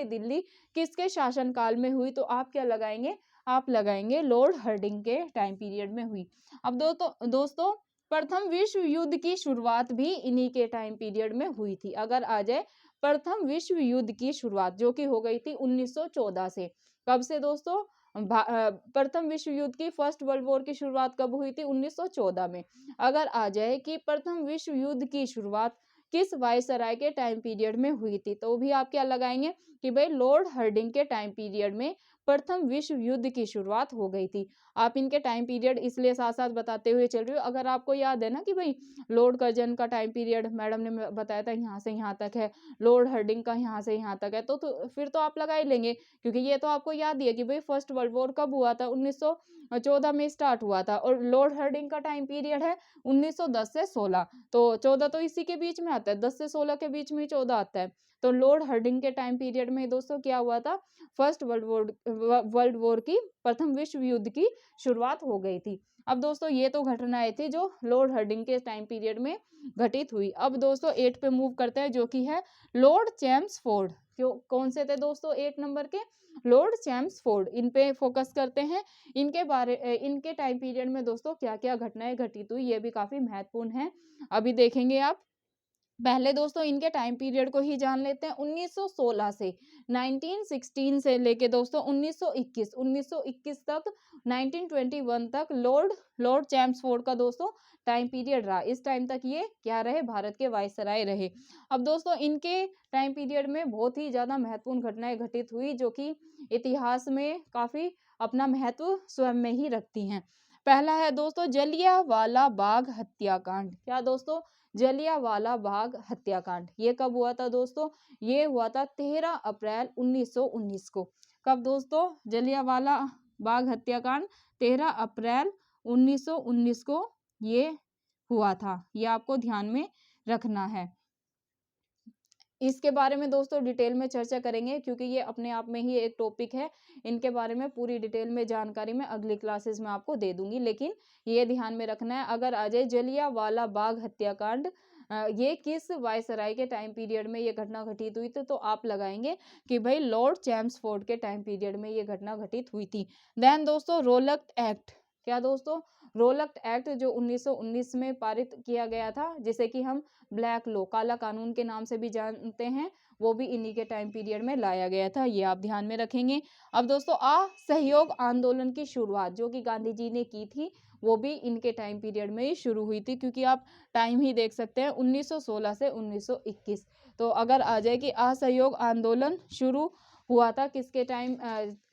दिल्ली किसके शासनकाल में हुई? तो आप क्या लगाएंगे? आप लगाएंगे लॉर्ड हार्डिंग के टाइम पीरियड में हुई। अब दोस्तों प्रथम विश्व युद्ध की शुरुआत भी इन्हीं के टाइम पीरियड में हुई थी। अगर आ जाए प्रथम विश्व युद्ध की शुरुआत, जो कि हो गई थी 1914 से। कब से दोस्तों? प्रथम विश्व युद्ध की, फर्स्ट वर्ल्ड वॉर की शुरुआत कब हुई थी? 1914 में। अगर आ जाए कि प्रथम विश्व युद्ध की शुरुआत किस वायसराय के टाइम पीरियड में हुई थी, तो भी आप क्या लगाएंगे कि भाई लॉर्ड हार्डिंग के टाइम पीरियड में प्रथम विश्व युद्ध की शुरुआत हो गई थी। आप इनके टाइम पीरियड इसलिए साथ साथ बताते हुए चल रही हो, अगर आपको याद है ना कि भाई लॉर्ड कर्जन का टाइम पीरियड मैडम ने बताया था यहाँ से यहाँ तक है, लॉर्ड हार्डिंग का यहाँ से यहाँ तक है, तो फिर तो आप लगा ही लेंगे, क्योंकि ये तो आपको याद ही है कि भाई फर्स्ट वर्ल्ड वॉर कब हुआ था? 1914 में स्टार्ट हुआ था, और लॉर्ड हार्डिंग का टाइम पीरियड है 1910 से 16, तो 14 तो इसी के बीच में आता है, 10 से 16 के बीच में 14 आता है। तो लॉर्ड हार्डिंग के टाइम पीरियड में दोस्तों क्या हुआ था? फर्स्ट वर्ल्ड वॉर की, प्रथम विश्व युद्ध की शुरुआत हो गई थी। अब दोस्तों ये तो घटनाएं थी जो लॉर्ड हार्डिंग के टाइम पीरियड में घटित हुई। अब दोस्तों 8 पे मूव करते हैं, जो कि है लॉर्ड चैम्सफोर्ड। कौन से थे दोस्तों 8 नंबर के? Lord Chelmsford. इन पे फोकस करते हैं। इनके टाइम पीरियड में दोस्तों क्या क्या घटनाएं घटित हुई, ये भी काफी महत्वपूर्ण है, अभी देखेंगे आप। पहले दोस्तों इनके टाइम पीरियड को ही जान लेते हैं। 1916 से 1916 से लेके दोस्तों 1921 तक, 1921 तक लॉर्ड चैम्सफोर्ड का दोस्तों टाइम पीरियड रहा। इस टाइम तक ये क्या रहे? भारत के वायसराय रहे। अब दोस्तों इनके टाइम पीरियड में बहुत ही ज्यादा महत्वपूर्ण घटनाएं घटित हुई, जो कि इतिहास में काफी अपना महत्व स्वयं में ही रखती हैं। पहला है दोस्तों जलियांवाला बाग हत्याकांड। क्या दोस्तों? जलियांवाला बाग हत्याकांड। ये कब हुआ था दोस्तों? ये हुआ था 13 अप्रैल 1919 को। कब दोस्तों? जलियांवाला बाग हत्याकांड 13 अप्रैल 1919 को ये हुआ था। ये आपको ध्यान में रखना है। इसके बारे में दोस्तों डिटेल में चर्चा करेंगे, क्योंकि ये अपने आप में ही एक टॉपिक है। इनके बारे में पूरी डिटेल में जानकारी मैं अगली क्लासेस में आपको दे दूंगी, लेकिन ये ध्यान में रखना है। अगर आ जाए जलियांवाला बाग हत्याकांड ये किस वायसराय के टाइम पीरियड में ये घटना घटित हुई थी, तो आप लगाएंगे कि भाई लॉर्ड चैम्सफोर्ड के टाइम पीरियड में ये घटना घटित हुई थी। देन दोस्तों रोलक एक्ट, क्या दोस्तों, रोलक एक्ट जो 1919 में पारित किया गया था, जिसे कि हम ब्लैक लॉ, काला कानून के नाम से भी जानते हैं, वो भी इन्हीं के टाइम पीरियड में लाया गया था, ये आप ध्यान में रखेंगे। अब दोस्तों असहयोग आंदोलन की शुरुआत जो कि गांधी जी ने की थी, वो भी इनके टाइम पीरियड में ही शुरू हुई थी, क्योंकि आप टाइम ही देख सकते हैं 1916 से 1921। तो अगर आ जाए कि असहयोग आंदोलन शुरू हुआ था किसके टाइम,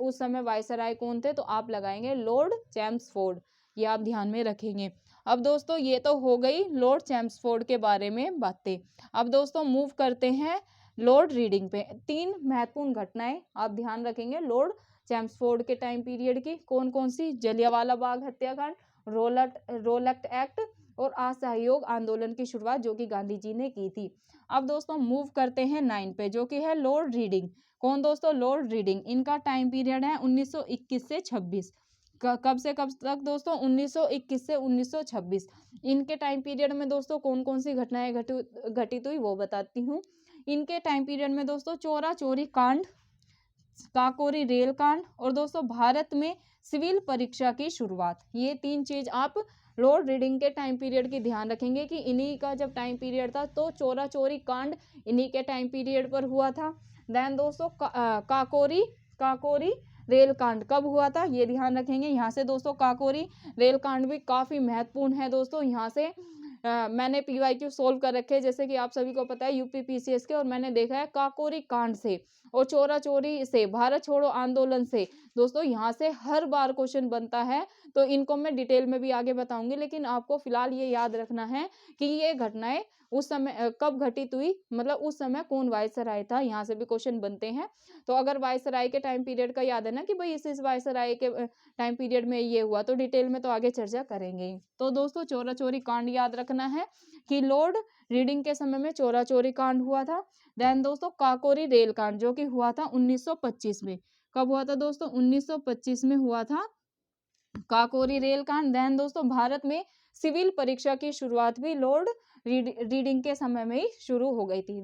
उस समय वायसराय कौन थे, तो आप लगाएंगे लॉर्ड चैम्सफोर्ड, ये आप ध्यान में रखेंगे। अब दोस्तों ये तो हो गई लॉर्ड चैम्सफोर्ड के बारे में बातें। अब दोस्तों मूव करते हैं लॉर्ड रीडिंग पे। 3 महत्वपूर्ण घटनाएं आप ध्यान रखेंगे लॉर्ड चैम्सफोर्ड के टाइम पीरियड की, कौन कौन सी, जलियांवाला बाग हत्याकांड, रोलक एक्ट और असहयोग आंदोलन की शुरुआत जो कि गांधी जी ने की थी। अब दोस्तों मूव करते हैं 9 पे, जो कि है लॉर्ड रीडिंग। कौन दोस्तों, लॉर्ड रीडिंग, इनका टाइम पीरियड है 1921 से 26। कब से कब तक दोस्तों, 1921 से 1926। इनके टाइम पीरियड में दोस्तों कौन कौन सी घटनाएं घटित हुई वो बताती हूँ। इनके टाइम पीरियड में दोस्तों चोरा चोरी कांड, काकोरी रेल कांड और दोस्तों भारत में सिविल परीक्षा की शुरुआत, ये 3 चीज आप लॉर्ड रीडिंग के टाइम पीरियड की ध्यान रखेंगे कि इन्हीं का जब टाइम पीरियड था तो चोरा चोरी कांड इन्हीं के टाइम पीरियड पर हुआ था। देन दोस्तों काकोरी रेल कांड कब हुआ था, ये ध्यान रखेंगे। यहाँ से दोस्तों काकोरी रेल कांड भी काफी महत्वपूर्ण है दोस्तों। यहाँ से मैंने PYQ सोल्व कर रखे हैं, जैसे कि आप सभी को पता है यूपी PCS के, और मैंने देखा है काकोरी कांड से और चोरा चोरी से, भारत छोड़ो आंदोलन से दोस्तों यहाँ से हर बार क्वेश्चन बनता है। तो इनको मैं डिटेल में भी आगे बताऊंगी, लेकिन आपको फिलहाल ये याद रखना है कि ये घटनाएं उस समय कब घटित हुई, मतलब उस समय कौन वायसराय था, यहाँ से भी क्वेश्चन बनते हैं। तो अगर वायसराय के टाइम पीरियड का याद है ना कि भाई इस वायसराय के टाइम पीरियड में ये हुआ, तो डिटेल में तो आगे चर्चा करेंगे। तो दोस्तों चोरा चोरी कांड याद रखना है कि लॉर्ड रीडिंग के समय में चोरा चोरी कांड हुआ था। देन दोस्तों काकोरी रेल कांड जो कि हुआ था 1925 में। कब हुआ था दोस्तों, 1925 में हुआ था काकोरी रेल कांड। देन दोस्तों भारत में सिविल परीक्षा की शुरुआत भी लॉर्ड रीडिंग के समय में ही शुरू हो गई थी।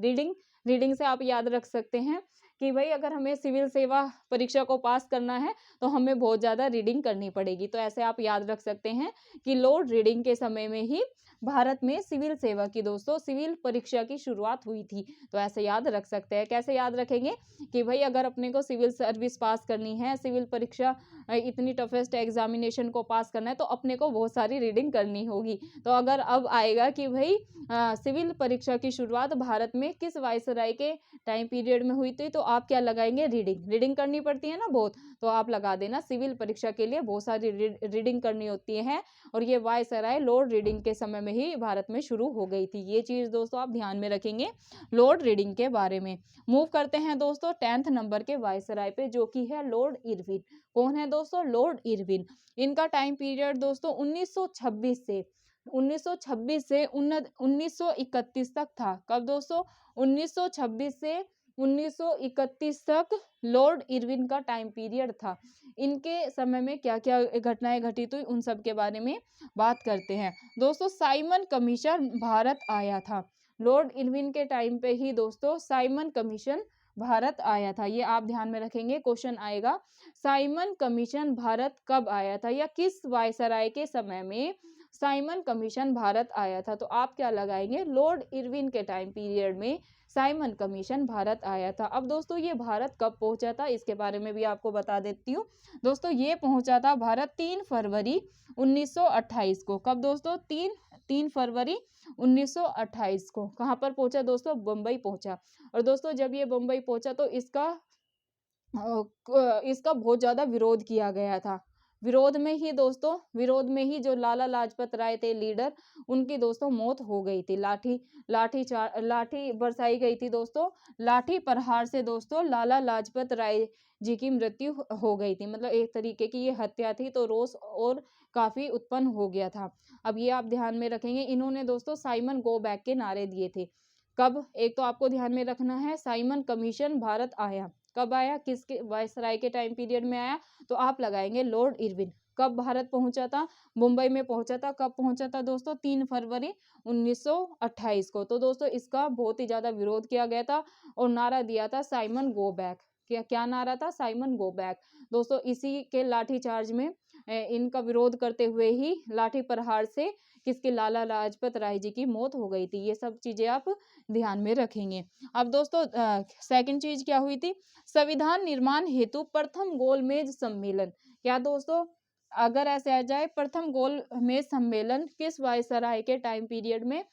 रीडिंग से आप याद रख सकते हैं कि भाई अगर हमें सिविल सेवा परीक्षा को पास करना है तो हमें बहुत ज़्यादा रीडिंग करनी पड़ेगी। तो ऐसे आप याद रख सकते हैं कि लॉर्ड रीडिंग के समय में ही भारत में सिविल सेवा की दोस्तों सिविल परीक्षा की शुरुआत हुई थी। तो ऐसे याद रख सकते हैं। कैसे याद रखेंगे कि भाई अगर अपने को सिविल सर्विस पास करनी है, सिविल परीक्षा इतनी टफेस्ट एग्जामिनेशन को पास करना है, तो अपने को बहुत सारी रीडिंग करनी होगी। तो अगर अब आएगा कि भाई सिविल परीक्षा की शुरुआत भारत में किस वायसराय के टाइम पीरियड में हुई थी, तो आप क्या लगाएंगे, रीडिंग करनी पड़ती है ना बहुत, तो आप लगा देना सिविल परीक्षा के लिए बहुत सारी रीडिंग करनी होती है। और ये वायसराय लॉर्ड रीडिंग के समय में ही भारत में शुरू हो गई थी। ये चीज दोस्तों आप ध्यान में रखेंगे लॉर्ड रीडिंग के बारे में। मूव करते हैं दोस्तों 10th नंबर के वायसराय पे, जो कि है लॉर्ड इरविन। कौन है दोस्तों, लॉर्ड इरविन। इनका टाइम पीरियड दोस्तों 1926 से 1931 तक था। कब दोस्तों, 1926 से 1931 तक लॉर्ड इरविन का टाइम पीरियड था। इनके समय में क्या क्या घटनाएं घटित हुई उन सब के बारे में बात करते हैं। दोस्तों साइमन कमीशन भारत आया था। लॉर्ड इरविन के टाइम पे ही दोस्तों साइमन कमीशन भारत आया था। ये आप ध्यान में रखेंगे, क्वेश्चन आएगा साइमन कमीशन भारत कब आया था, या किस वायसराय के समय में साइमन कमीशन भारत आया था। तो आप क्या लगाएंगे, लॉर्ड इरविन के टाइम पीरियड में साइमन कमीशन भारत आया था। अब दोस्तों ये भारत कब पहुंचा था, इसके बारे में भी आपको बता देती हूँ। दोस्तों ये पहुंचा था भारत 3 फरवरी 1928 को। कब दोस्तों, 3 फरवरी 1928 को। कहाँ पर पहुंचा दोस्तों, बम्बई पहुंचा। और दोस्तों जब ये बम्बई पहुंचा तो इसका बहुत ज्यादा विरोध किया गया था। विरोध में ही जो लाला लाजपत राय थे लीडर, उनकी दोस्तों मौत हो गई थी। लाठी बरसाई गई थी दोस्तों। लाठी प्रहार से दोस्तों लाला लाजपत राय जी की मृत्यु हो गई थी। मतलब एक तरीके की ये हत्या थी। तो रोष और काफी उत्पन्न हो गया था। अब ये आप ध्यान में रखेंगे, इन्होंने दोस्तों साइमन गो बैक के नारे दिए थे। कब, एक तो आपको ध्यान में रखना है साइमन कमीशन भारत आया, कब आया, किसके वायसराय के टाइम पीरियड में आया, तो आप लगाएंगे लॉर्ड इरविन। कब भारत पहुंचा था, मुंबई में पहुंचा था। कब पहुंचा था दोस्तों, 3 फरवरी 1928 को। तो दोस्तों इसका बहुत ही ज्यादा विरोध किया गया था और नारा दिया था साइमन गो बैक। क्या क्या नारा था, साइमन गो बैक। दोस्तों इसी के लाठीचार्ज में इनका विरोध करते हुए ही लाठी प्रहार से किसके, लाला लाजपत राय जी की मौत हो गई थी। ये सब चीजें आप ध्यान में रखेंगे। अब दोस्तों सेकंड चीज क्या हुई थी, संविधान निर्माण हेतु प्रथम गोलमेज सम्मेलन। क्या दोस्तों, अगर ऐसे आ जाए प्रथम गोलमेज सम्मेलन किस वायसराय के टाइम पीरियड में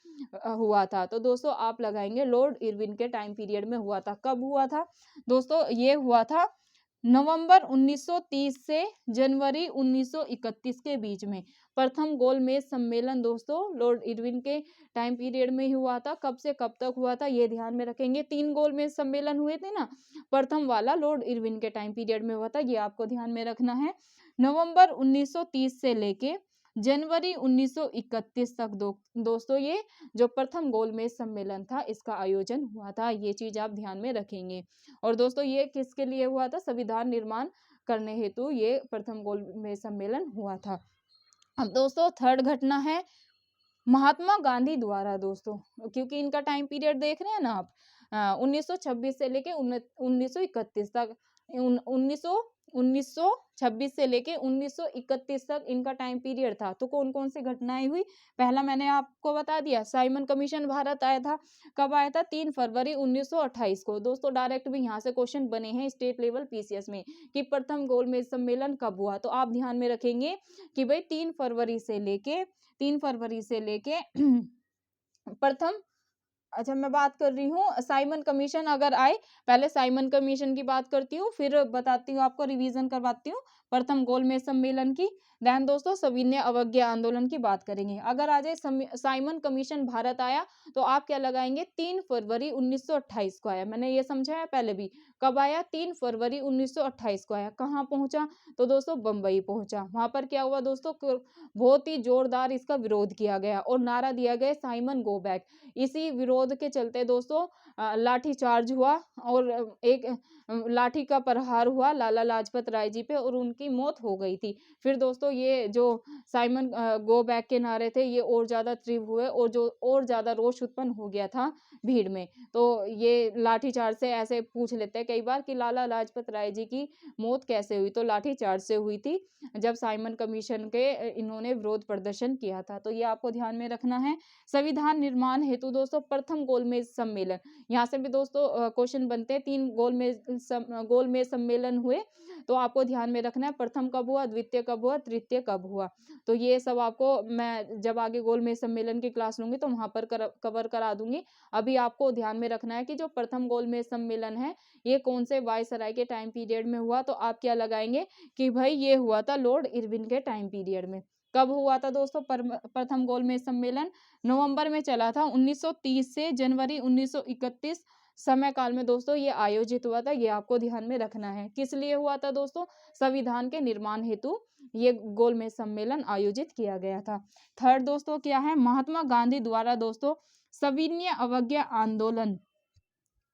हुआ था, तो दोस्तों आप लगाएंगे लॉर्ड इरविन के टाइम पीरियड में हुआ था। कब हुआ था दोस्तों, ये हुआ था नवंबर 1930 से जनवरी 1931 के बीच में। प्रथम गोलमेज सम्मेलन दोस्तों लॉर्ड इरविन के टाइम पीरियड में ही हुआ था। कब से कब तक हुआ था ये ध्यान में रखेंगे। 3 गोलमेज सम्मेलन हुए थे ना, प्रथम वाला लॉर्ड इरविन के टाइम पीरियड में हुआ था, ये आपको ध्यान में रखना है। नवंबर 1930 से लेके जनवरी 1931 तक दोस्तों ये जो प्रथम गोलमेज सम्मेलन था इसका आयोजन हुआ था। ये चीज आप ध्यान में रखेंगे। और दोस्तों ये किसके लिए हुआ था, संविधान निर्माण करने हेतु ये प्रथम गोलमेज सम्मेलन हुआ था। अब दोस्तों थर्ड घटना है महात्मा गांधी द्वारा दोस्तों, क्योंकि इनका टाइम पीरियड देख रहे हैं ना आप, 1926 से लेके 1931 तक, 1926 से लेके 1931 तक इनका टाइम पीरियड था। तो कौन कौन सी घटनाएं हुई, पहला मैंने आपको बता दिया, साइमन कमीशन भारत आया था। कब आया था, 3 फरवरी 1928 को। दोस्तों डायरेक्ट भी यहाँ से क्वेश्चन बने हैं स्टेट लेवल पीसीएस में कि प्रथम गोलमेज सम्मेलन कब हुआ, तो आप ध्यान में रखेंगे कि भाई 3 फरवरी से लेके प्रथम, अच्छा मैं बात कर रही हूँ साइमन कमीशन अगर आए, पहले साइमन कमीशन की बात करती हूँ, फिर बताती हूँ आपको, रिवीजन करवाती हूँ प्रथम गोलमेज सम्मेलन की। देन दोस्तों सविनय अवज्ञा आंदोलन की बात करेंगे। अगर आ जाए साइमन कमीशन भारत आया तो आप क्या लगाएंगे, 3 फरवरी 1928 को आया। मैंने ये समझाया पहले भी, कब आया, 3 फरवरी 1928 को आया। कहाँ पहुंचा, तो दोस्तों बम्बई पहुंचा। वहां पर क्या हुआ दोस्तों, बहुत ही जोरदार इसका विरोध किया गया और नारा दिया गया साइमन गो बैक। इसी विरोध के चलते दोस्तों लाठी चार्ज हुआ और एक लाठी का प्रहार हुआ लाला लाजपत राय जी पे और उनकी मौत हो गई थी। फिर दोस्तों ये जो साइमन गो बैक के नारे थे ये और ज्यादा तीव्र हुए और जो और ज्यादा रोष उत्पन्न हो गया था भीड़ में। तो ये लाठी चार्ज से ऐसे पूछ लेते हैं कई बार कि लाला लाजपत राय जी की मौत कैसे हुई, तो लाठी चार्ज से हुई थी जब साइमन कमीशन के इन्होंने विरोध प्रदर्शन किया था। तो ये आपको ध्यान में रखना है। संविधान निर्माण हेतु दोस्तों प्रथम गोलमेज सम्मेलन, यहाँ से भी दोस्तों क्वेश्चन बनते हैं। 3 गोलमेज सम्मेलन हुए, तो आपको ध्यान में रखना है प्रथम कब हुआ, द्वितीय कब हुआ, तृतीय कब हुआ। तो ये सब आपको मैं जब आगे गोलमेज सम्मेलन की क्लास लूंगी तो वहां पर कवर करा दूंगी। अभी आपको ध्यान में रखना है कि जो प्रथम गोलमेज सम्मेलन है ये कौन से वायसराय के टाइम पीरियड में हुआ, तो आप क्या लगाएंगे कि भाई ये हुआ था लॉर्ड इरविन के टाइम पीरियड में। कब हुआ था दोस्तों प्रथम गोलमेज सम्मेलन, नवंबर में चला था 1930 से जनवरी 1931 समय काल में दोस्तों ये आयोजित हुआ था। ये आपको ध्यान में रखना है। किस लिए हुआ था दोस्तों, संविधान के निर्माण हेतु ये गोलमेज सम्मेलन आयोजित किया गया था। थर्ड दोस्तों क्या है, महात्मा गांधी द्वारा दोस्तों सविनय अवज्ञा आंदोलन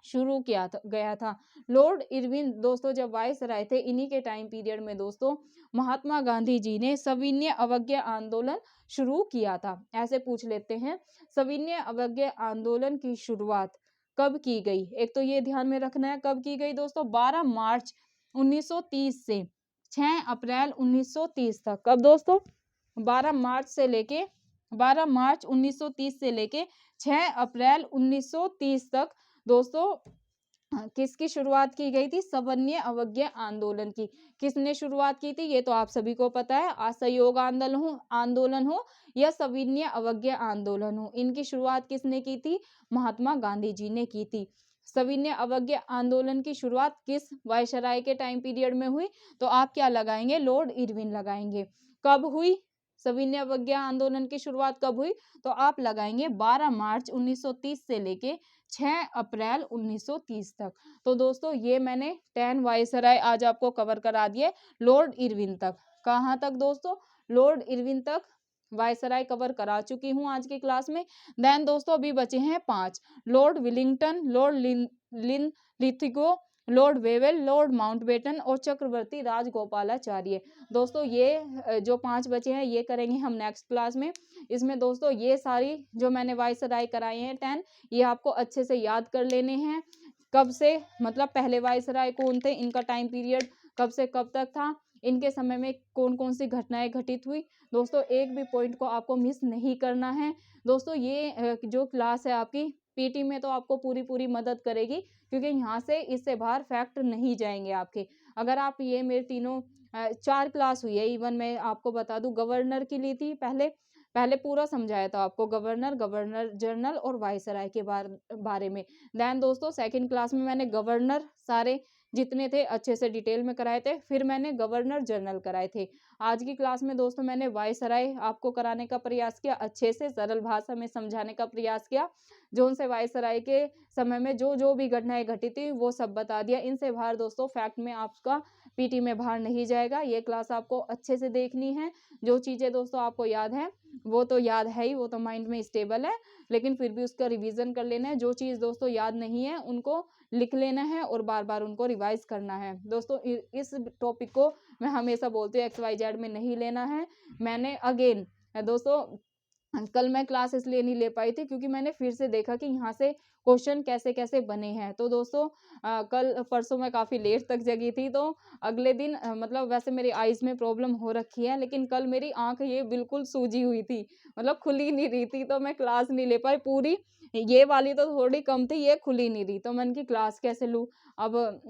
शुरू किया गया था। लॉर्ड इरविन दोस्तों जब वायसराय थे इन्हीं के टाइम पीरियड में दोस्तों महात्मा गांधी जी ने सविनय अवज्ञा आंदोलन शुरू किया था। ऐसे पूछ लेते हैं सविनय अवज्ञा आंदोलन की शुरुआत कब की गई, एक तो ये ध्यान में रखना है कब की गई दोस्तों, 12 मार्च 1930 से 6 अप्रैल 1930 तक। कब दोस्तों, 12 मार्च 1930 से लेके 6 अप्रैल 1930 तक दोस्तों किसकी शुरुआत की गई थी, सविनय अवज्ञा आंदोलन की। किसने शुरुआत की थी, ये तो आप सभी को पता है, असहयोग आंदोलन हो या सविनय अवज्ञा आंदोलन हो, इनकी शुरुआत किसने की थी, महात्मा गांधी जी ने की थी। सविनय अवज्ञा आंदोलन की शुरुआत किस वायसराय के टाइम पीरियड में हुई, तो आप क्या लगाएंगे, लॉर्ड इरविन लगाएंगे। कब हुई सविनय अवज्ञा आंदोलन की शुरुआत कब हुई, तो आप लगाएंगे 12 मार्च 1930 से लेके 6 अप्रैल 1930 तक। तो दोस्तों ये मैंने 10 वायसराय आज आपको कवर करा दिए लॉर्ड इरविन तक। कहाँ तक दोस्तों, लॉर्ड इरविन तक वायसराय कवर करा चुकी हूँ आज की क्लास में। देन दोस्तों अभी बचे हैं 5, Lord Willingdon, Lord Lithgow, Lord Wavell, Lord Mountbatten और चक्रवर्ती राजगोपालाचार्य। दोस्तों ये जो 5 बचे हैं ये करेंगे हम नेक्स्ट क्लास में। इसमें दोस्तों ये सारी जो मैंने वायसराय कराए हैं 10, ये आपको अच्छे से याद कर लेने हैं। कब से, मतलब पहले वायसराय कौन थे, इनका टाइम पीरियड कब से कब तक था, इनके समय में कौन-कौन सी घटनाएँ घटित हुई। दोस्तों एक भी पॉइंट को आपको मिस नहीं करना है। दोस्तों ये जो क्लास है आपकी पीटी में तो आपको पूरी-पूरी मदद करेगी, क्योंकि यहाँ से इससे बाहर फैक्ट नहीं जाएँगे आपके। अगर आप ये मेरे तीनों 4 क्लास हुई है, इवन मैं आपको बता दूँ गवर्नर की ली थी पहले, पहले पूरा समझाया था आपको गवर्नर, गवर्नर जनरल और वायसराय के बारे में। देन दोस्तों सेकंड क्लास में मैंने गवर्नर सारे जितने थे अच्छे से डिटेल में कराए थे, फिर मैंने गवर्नर जनरल कराए थे। आज की क्लास में दोस्तों मैंने वायसराय आपको कराने का प्रयास किया, अच्छे से सरल भाषा में समझाने का प्रयास किया। जोन से वायसराय के समय में जो भी घटनाएँ घटी थी वो सब बता दिया। इनसे बाहर दोस्तों फैक्ट में आपका पीटी में बाहर नहीं जाएगा। ये क्लास आपको अच्छे से देखनी है। जो चीज़ें दोस्तों आपको याद हैं, वो तो याद है ही, वो तो माइंड में स्टेबल है, लेकिन फिर भी उसका रिवीजन कर लेना है। जो चीज़ दोस्तों याद नहीं है उनको लिख लेना है और बार-बार उनको रिवाइज़ करना है। दोस्तों इस टॉपिक को मैं हमेशा बोलती हूँ XYZ में नहीं लेना है। मैंने अगेन दोस्तों कल मैं क्लास इसलिए नहीं ले पाई थी क्योंकि मैंने फिर से देखा कि यहाँ से क्वेश्चन कैसे-कैसे बने हैं। तो दोस्तों कल परसों मैं काफ़ी लेट तक जगी थी, तो अगले दिन मतलब वैसे मेरी आइज़ में प्रॉब्लम हो रखी है, लेकिन कल मेरी आँख ये बिल्कुल सूजी हुई थी, मतलब खुल ही नहीं रही थी, तो मैं क्लास नहीं ले पाई पूरी। ये वाली तो थोड़ी कम थी, ये खुल ही नहीं रही, तो मैंने की क्लास कैसे लूँ? अब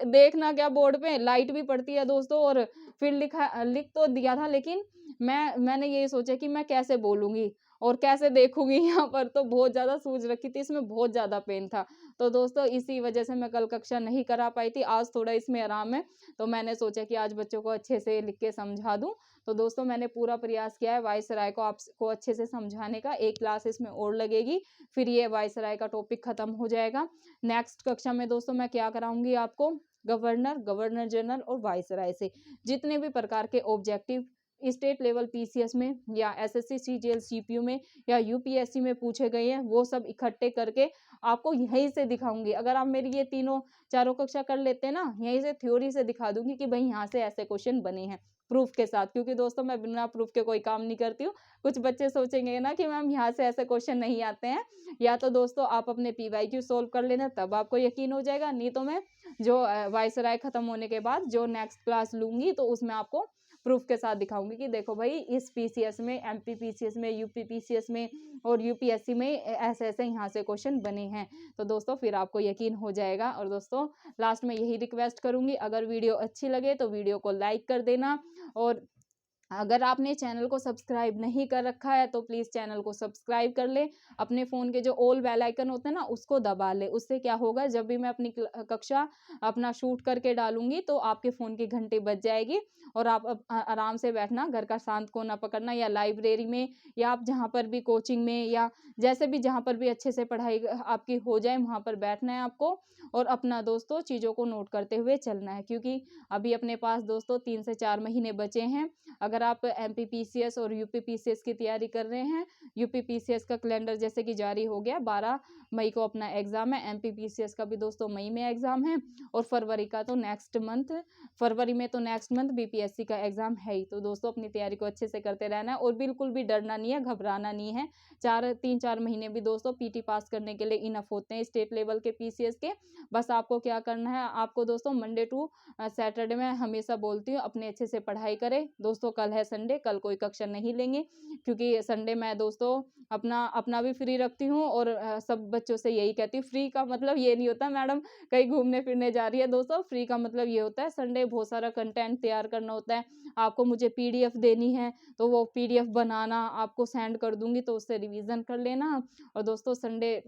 देखना क्या बोर्ड पे लाइट भी पड़ती है दोस्तों, और फिर लिख तो दिया था, लेकिन मैंने ये सोचा कि मैं कैसे बोलूँगी और कैसे देखूँगी यहाँ पर, तो बहुत ज़्यादा सूज रखी थी, इसमें बहुत ज़्यादा पेन था। तो दोस्तों इसी वजह से मैं कल कक्षा नहीं करा पाई थी, आज थोड़ा इसमें आराम है, तो मैंने सोचा कि आज बच्चों को अच्छे से लिख के समझा दूँ। तो दोस्तों मैंने पूरा प्रयास किया है वायसराय को आपको अच्छे से समझाने का, 1 क्लास इसमें और लगेगी, फिर ये वायसराय का टॉपिक खत्म हो जाएगा। नेक्स्ट कक्षा में दोस्तों मैं क्या कराऊँगी आपको, गवर्नर, गवर्नर जनरल और वायसराय से जितने भी प्रकार के ऑब्जेक्टिव स्टेट लेवल पीसीएस में या एसएससी सीजीएल सीपीयू में या यूपीएससी में पूछे गए हैं, वो सब इकट्ठे करके आपको यहीं से दिखाऊंगी। अगर आप मेरी ये तीनों चारों कक्षा कर लेते हैं ना, यहीं से थ्योरी से दिखा दूंगी कि भाई यहाँ से ऐसे क्वेश्चन बने हैं प्रूफ के साथ, क्योंकि दोस्तों मैं बिना प्रूफ के कोई काम नहीं करती हूँ। कुछ बच्चे सोचेंगे ना कि मैम यहाँ से ऐसे क्वेश्चन नहीं आते हैं, या तो दोस्तों आप अपने पीवाईक्यू सोल्व कर लेना, तब आपको यकीन हो जाएगा, नहीं तो मैं जो वायसराय खत्म होने के बाद जो नेक्स्ट क्लास लूंगी तो उसमें आपको प्रूफ के साथ दिखाऊंगी कि देखो भाई इस पीसीएस में, एमपी पीसीएस में, यूपी पीसीएस में और यूपीएससी में ऐसे-ऐसे यहाँ से क्वेश्चन बने हैं। तो दोस्तों फिर आपको यकीन हो जाएगा। और दोस्तों लास्ट में यही रिक्वेस्ट करूँगी, अगर वीडियो अच्छी लगे तो वीडियो को लाइक कर देना, और अगर आपने चैनल को सब्सक्राइब नहीं कर रखा है तो प्लीज़ चैनल को सब्सक्राइब कर लें। अपने फ़ोन के जो ऑल बेल आइकन होते हैं ना उसको दबा लें। उससे क्या होगा, जब भी मैं अपनी कक्षा अपना शूट करके डालूँगी तो आपके फ़ोन की घंटी बज जाएगी और आप आराम से बैठना, घर का शांत कोना पकड़ना, या लाइब्रेरी में या आप जहाँ पर भी कोचिंग में या जैसे भी जहाँ पर भी अच्छे से पढ़ाई आपकी हो जाए वहाँ पर बैठना है आपको, और अपना दोस्तों चीज़ों को नोट करते हुए चलना है, क्योंकि अभी अपने पास दोस्तों 3 से 4 महीने बचे हैं। अगर आप एमपी पीसीएस और यूपी पीसीएस की तैयारी कर रहे हैं, यूपी पीसीएस का कैलेंडर जैसे कि जारी हो गया, 12 मई को अपना एग्जाम है, एमपी पीसीएस का भी दोस्तों मई में एग्जाम है, और फरवरी का तो नेक्स्ट मंथ, फरवरी में तो नेक्स्ट मंथ बीपीएससी का एग्जाम है ही। तो दोस्तों अपनी तैयारी को अच्छे से करते रहना है और बिल्कुल भी डरना नहीं है, घबराना नहीं है। 3-4 महीने भी दोस्तों पीटी पास करने के लिए इनफ होते हैं स्टेट लेवल के पीसीएस के। बस आपको क्या करना है, आपको दोस्तों मंडे टू सैटरडे में हमेशा बोलती हूँ अपने अच्छे से पढ़ाई करें। दोस्तों कल है संडे, कल कोई कक्षा नहीं लेंगे, क्योंकि संडे मैं दोस्तों अपना भी फ्री रखती हूँ, और सब बच्चों से यही कहती हूँ, फ्री का मतलब ये नहीं होता मैडम कहीं घूमने फिरने जा रही है। दोस्तों फ्री का मतलब ये होता है संडे बहुत सारा कंटेंट तैयार करना होता है, आपको मुझे पीडीएफ देनी है तो वो पीडीएफ बनाना आपको सेंड कर दूंगी, तो उससे रिवीजन कर लेना। और दोस्तों संडे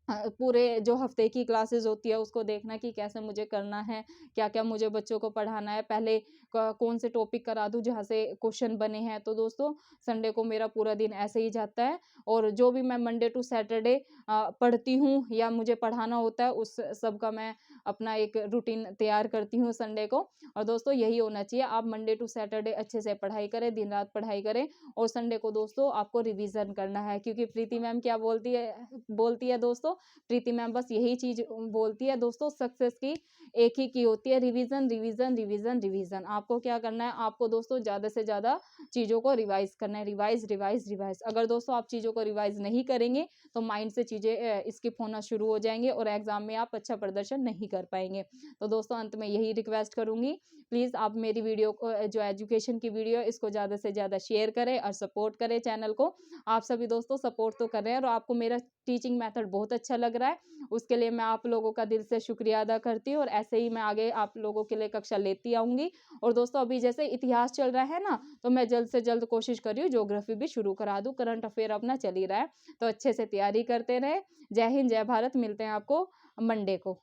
पूरे जो हफ्ते की क्लासेस होती है उसको देखना कि कैसे मुझे करना है, क्या-क्या मुझे बच्चों को पढ़ाना है, पहले कौन से टॉपिक करा दूँ जहाँ से क्वेश्चन बने हैं। तो दोस्तों संडे को मेरा पूरा दिन ऐसे ही जाता है, और जो भी मैं मंडे टू सैटरडे पढ़ती हूँ या मुझे पढ़ाना होता है उस सब का मैं अपना एक रूटीन तैयार करती हूँ संडे को। और दोस्तों यही होना चाहिए, आप मंडे टू सैटरडे अच्छे से पढ़ाई करें, दिन रात पढ़ाई करें और संडे को दोस्तों आपको रिवीजन करना है, क्योंकि प्रीति मैम क्या बोलती है दोस्तों, प्रीति मैम बस यही चीज बोलती है दोस्तों, सक्सेस की एक ही की होती है, रिवीजन रिवीजन रिवीजन रिवीजन। आपको क्या करना है, आपको दोस्तों ज्यादा से ज्यादा चीजों को रिवाइज करना है, रिवाइज रिवाइज रिवाइज। अगर दोस्तों आप चीजों को रिवाइज नहीं करेंगे तो माइंड से चीजें स्किप होना शुरू हो जाएंगे और एग्जाम में आप अच्छा प्रदर्शन नहीं कर पाएंगे। तो दोस्तों अंत में यही रिक्वेस्ट करूंगी, प्लीज आप मेरी वीडियो को जो एजुकेशन की वीडियो इसको ज्यादा से ज्यादा शेयर करें और सपोर्ट करें चैनल को। आप सभी दोस्तों सपोर्ट तो कर रहे हैं और आपको मेरा टीचिंग मेथड बहुत अच्छा लग रहा है, उसके लिए मैं आप लोगों का दिल से शुक्रिया अदा करती हूँ और ऐसे ही मैं आगे आप लोगों के लिए कक्षा लेती आऊंगी। और दोस्तों अभी जैसे इतिहास चल रहा है ना, तो मैं जल्द से जल्द कोशिश कर रही हूँ ज्योग्राफी भी शुरू करा दूँ, करंट अफेयर अपना चल ही रहा है, तो अच्छे से तैयारी करते रहे। जय हिंद, जय भारत, मिलते हैं आपको मंडे को।